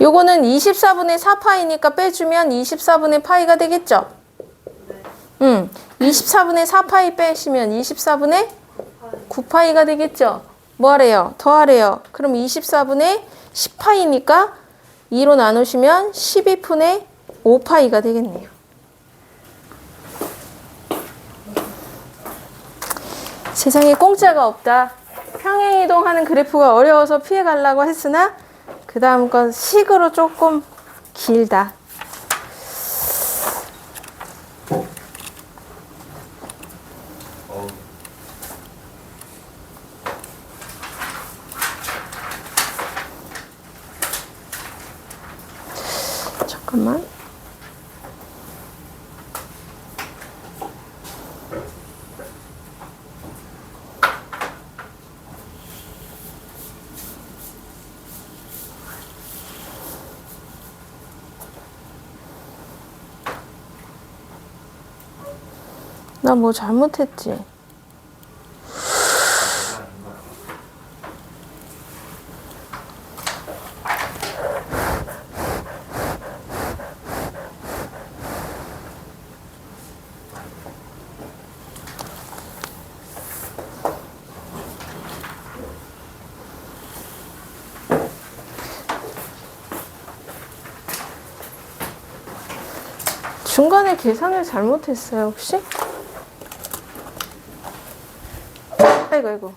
요거는 24분의 4파이니까 빼주면 24분의 파이가 되겠죠? 24분의 4파이 빼시면 24분의 9파이가 되겠죠? 뭐 하래요? 더하래요. 그럼 24분의 10파이니까 2로 나누시면 12분의 5파이가 되겠네요. 세상에 공짜가 없다. 평행이동하는 그래프가 어려워서 피해가려고 했으나 그 다음 건 식으로 조금 길다. 잠깐만. 나 뭐 잘못했지? 중간에 계산을 잘못했어요, 혹시? 아이고.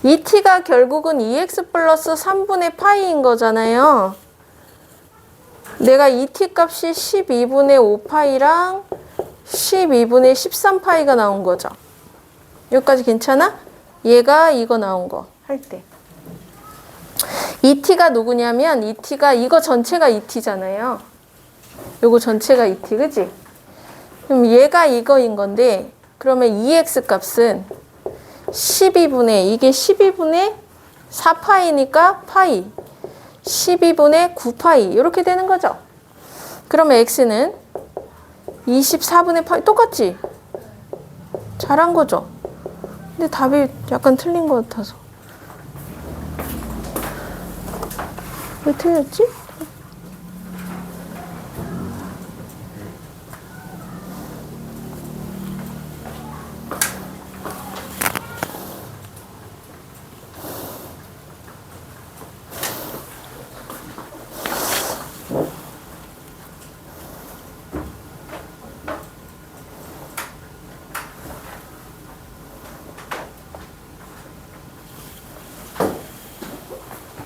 2t가 결국은 2x 플러스 3분의 파이인 거잖아요. 내가 2t 값이 12분의 5파이랑 12분의 13파이가 나온 거죠. 여기까지 괜찮아? 얘가 이거 나온 거 할 때. 2t가 누구냐면 2t가 이거 전체가 2t잖아요. 요거 전체가 2t, 그지? 그럼 얘가 이거인 건데 그러면 2x 값은 이게 12분의 4파이니까 파이 12분의 9파이 이렇게 되는 거죠. 그러면 x는 24분의 파이 똑같지? 잘한 거죠. 근데 답이 약간 틀린 것 같아서. 왜 틀렸지?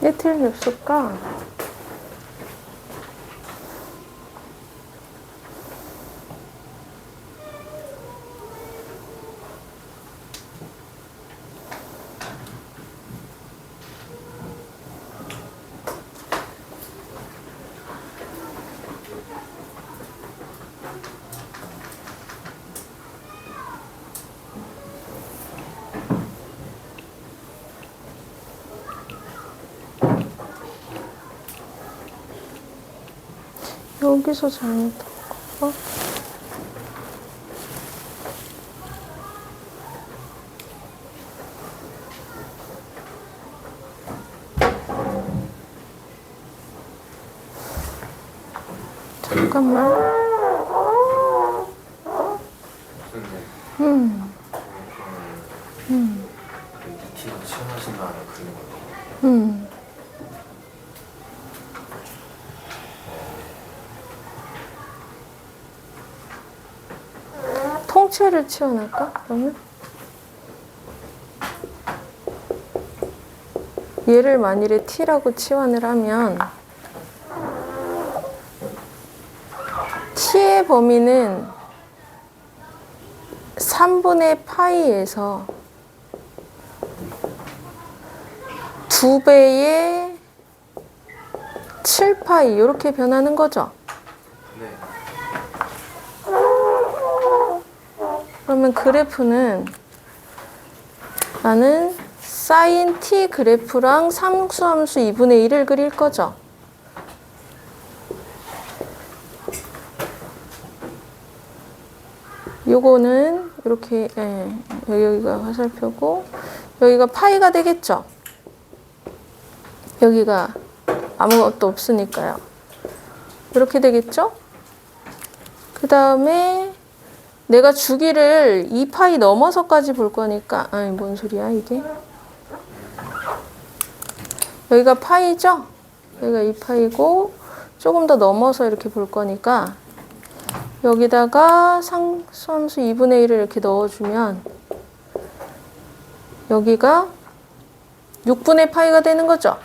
왜 틀렸을까? 여기서 잘못한 거. 잠깐만. 키가 시원하신 다음에 그리는 거예요. 통째를 치워낼까? 그러면? 얘를 만일에 t라고 치환을 하면 t의 범위는 3분의 파이에서 2배의 7파이 이렇게 변하는 거죠. 네. 그러면 그래프는 나는 사인 t 그래프랑 상수함수 2분의 1을 그릴 거죠. 요거는 이렇게 여기가 화살표고 여기가 파이가 되겠죠. 여기가 아무것도 없으니까요. 이렇게 되겠죠. 그 다음에 내가 주기를 2파이 넘어서까지 볼 거니까 아니 뭔 소리야 이게. 여기가 파이죠. 여기가 2파이고 조금 더 넘어서 이렇게 볼 거니까 여기다가 상수함수 2분의 1을 이렇게 넣어주면 여기가 6분의 파이가 되는 거죠.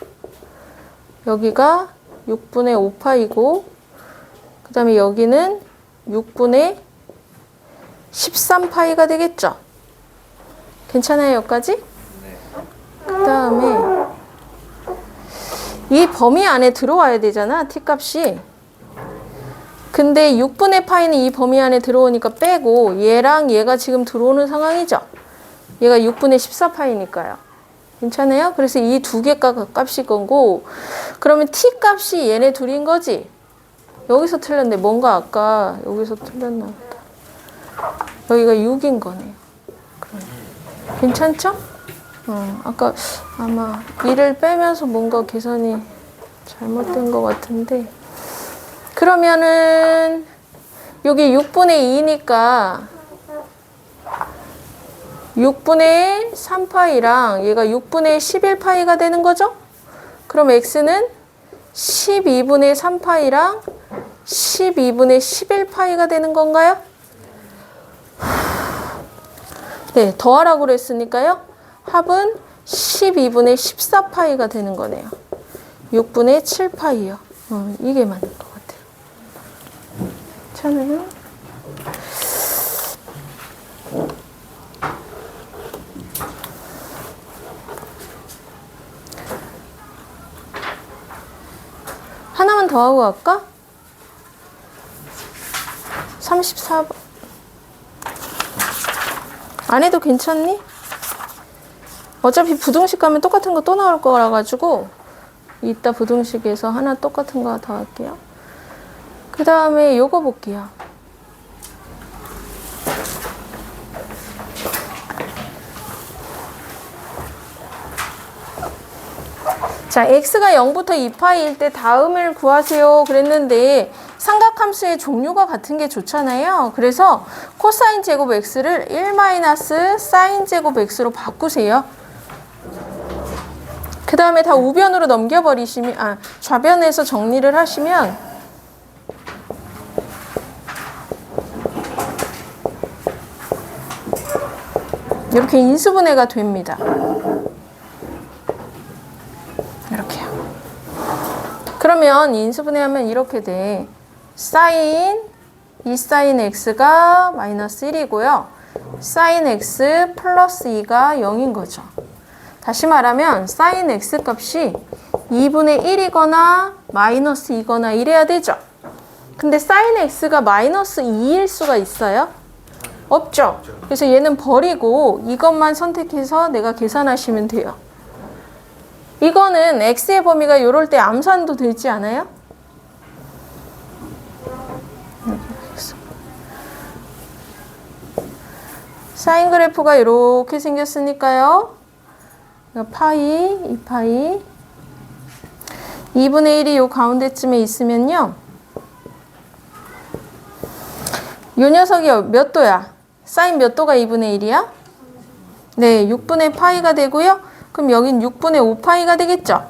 여기가 6분의 5파이고 그 다음에 여기는 6분의 13파이가 되겠죠. 괜찮아요 여기까지? 네. 그 다음에 이 범위 안에 들어와야 되잖아 t 값이. 근데 6분의 파이는 이 범위 안에 들어오니까 빼고 얘랑 얘가 지금 들어오는 상황이죠. 얘가 6분의 14파이니까요. 괜찮아요? 그래서 이 두 개 값이 거고 그러면 t 값이 얘네 둘인 거지. 여기서 틀렸네. 뭔가 아까 여기서 틀렸나 보다. 여기가 6인 거네요. 괜찮죠? 아까 아마 1을 빼면서 뭔가 계산이 잘못된 것 같은데 그러면은 여기 6분의 2니까 6분의 3파이랑 얘가 6분의 11파이가 되는 거죠? 그럼 x는 12분의 3파이랑 12분의 11파이가 되는 건가요? 네, 더하라고 그랬으니까요. 합은 12분의 14파이가 되는 거네요. 6분의 7파이요. 이게 맞는 것 같아요. 괜찮아요? 하나만 더 하고 갈까? 34번. 안 해도 괜찮니? 어차피 부등식 가면 똑같은 거 또 나올 거라 가지고 이따 부등식에서 하나 똑같은 거 더 할게요. 그 다음에 요거 볼게요. 자, x가 0부터 2파이일 때 다음을 구하세요 그랬는데 삼각함수의 종류가 같은 게 좋잖아요. 그래서 코사인 제곱 x를 1 사인 제곱 x로 바꾸세요. 그 다음에 다 우변으로 넘겨버리시면 좌변에서 정리를 하시면 이렇게 인수분해가 됩니다. 이렇게요. 그러면 인수분해하면 이렇게 돼. 사인 2 사인 x가 마이너스 1이고요. 사인 x 플러스 2가 0인 거죠. 다시 말하면 사인 x 값이 2분의 1이거나 마이너스 2거나 이래야 되죠. 근데 사인 x가 마이너스 2일 수가 있어요? 없죠. 그래서 얘는 버리고 이것만 선택해서 내가 계산하시면 돼요. 이거는 x의 범위가 이럴 때 암산도 되지 않아요? 사인 그래프가 이렇게 생겼으니까요. 파이, 2파이 2분의 1이 요 가운데쯤에 있으면요. 요 녀석이 몇 도야? 사인 몇 도가 2분의 1이야? 네, 6분의 파이가 되고요. 그럼 여긴 6분의 5파이가 되겠죠?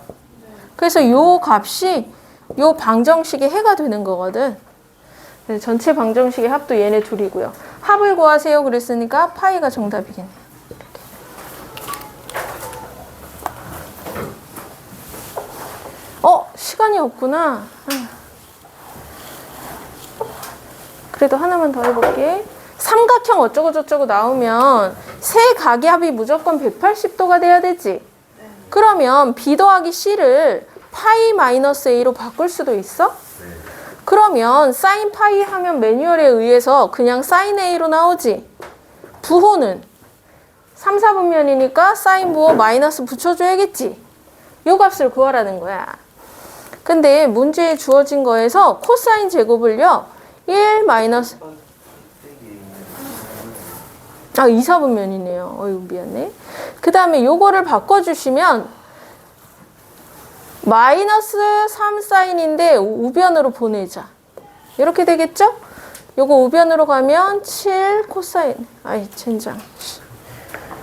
그래서 요 값이 요 방정식의 해가 되는 거거든. 그래서 전체 방정식의 합도 얘네 둘이고요. 합을 구하세요 그랬으니까 파이가 정답이겠네. 시간이 없구나. 그래도 하나만 더 해볼게. 삼각형 어쩌고 저쩌고 나오면 세 각의 합이 무조건 180도가 돼야 되지. 그러면 B 더하기 C를 파이 마이너스 A로 바꿀 수도 있어? 그러면 사인 파이 하면 매뉴얼에 의해서 그냥 사인 A로 나오지. 부호는 3, 4분면이니까 사인 부호 마이너스 붙여줘야겠지. 요 값을 구하라는 거야. 근데 문제에 주어진 거에서 코사인 제곱을요. 1 마이너스 2, 4분면이네요. 어이구 미안해. 그 다음에 요거를 바꿔주시면 마이너스 3 사인인데 우변으로 보내자. 이렇게 되겠죠? 요거 우변으로 가면 7 코사인. 아이 젠장.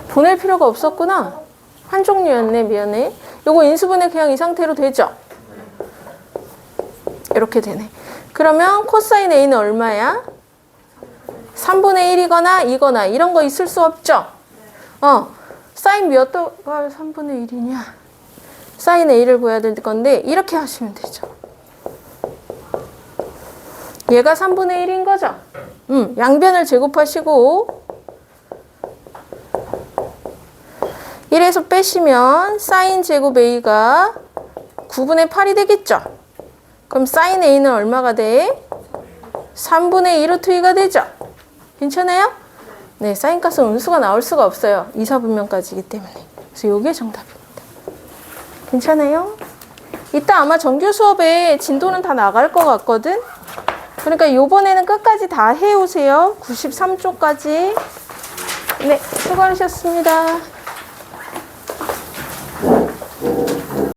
보낼 필요가 없었구나. 한 종류였네. 미안해. 요거 인수분해 그냥 이 상태로 되죠? 이렇게 되네. 그러면 코사인 A는 얼마야? 3분의 1이거나 2거나 이런 거 있을 수 없죠? 사인 몇 도가 3분의 1이냐? 사인 A를 구해야 될 건데 이렇게 하시면 되죠. 얘가 3분의 1인 거죠? 양변을 제곱하시고 1에서 빼시면 사인 제곱 A가 9분의 8이 되겠죠? 그럼 사인 A는 얼마가 돼? 3분의 2루트 2가 되죠? 괜찮아요? 네, 사인 값은 음수가 나올 수가 없어요. 2, 4분면까지이기 때문에. 그래서 이게 정답입니다. 괜찮아요? 이따 아마 정규 수업에 진도는 다 나갈 것 같거든? 그러니까 요번에는 끝까지 다 해오세요. 93쪽까지. 네, 수고하셨습니다.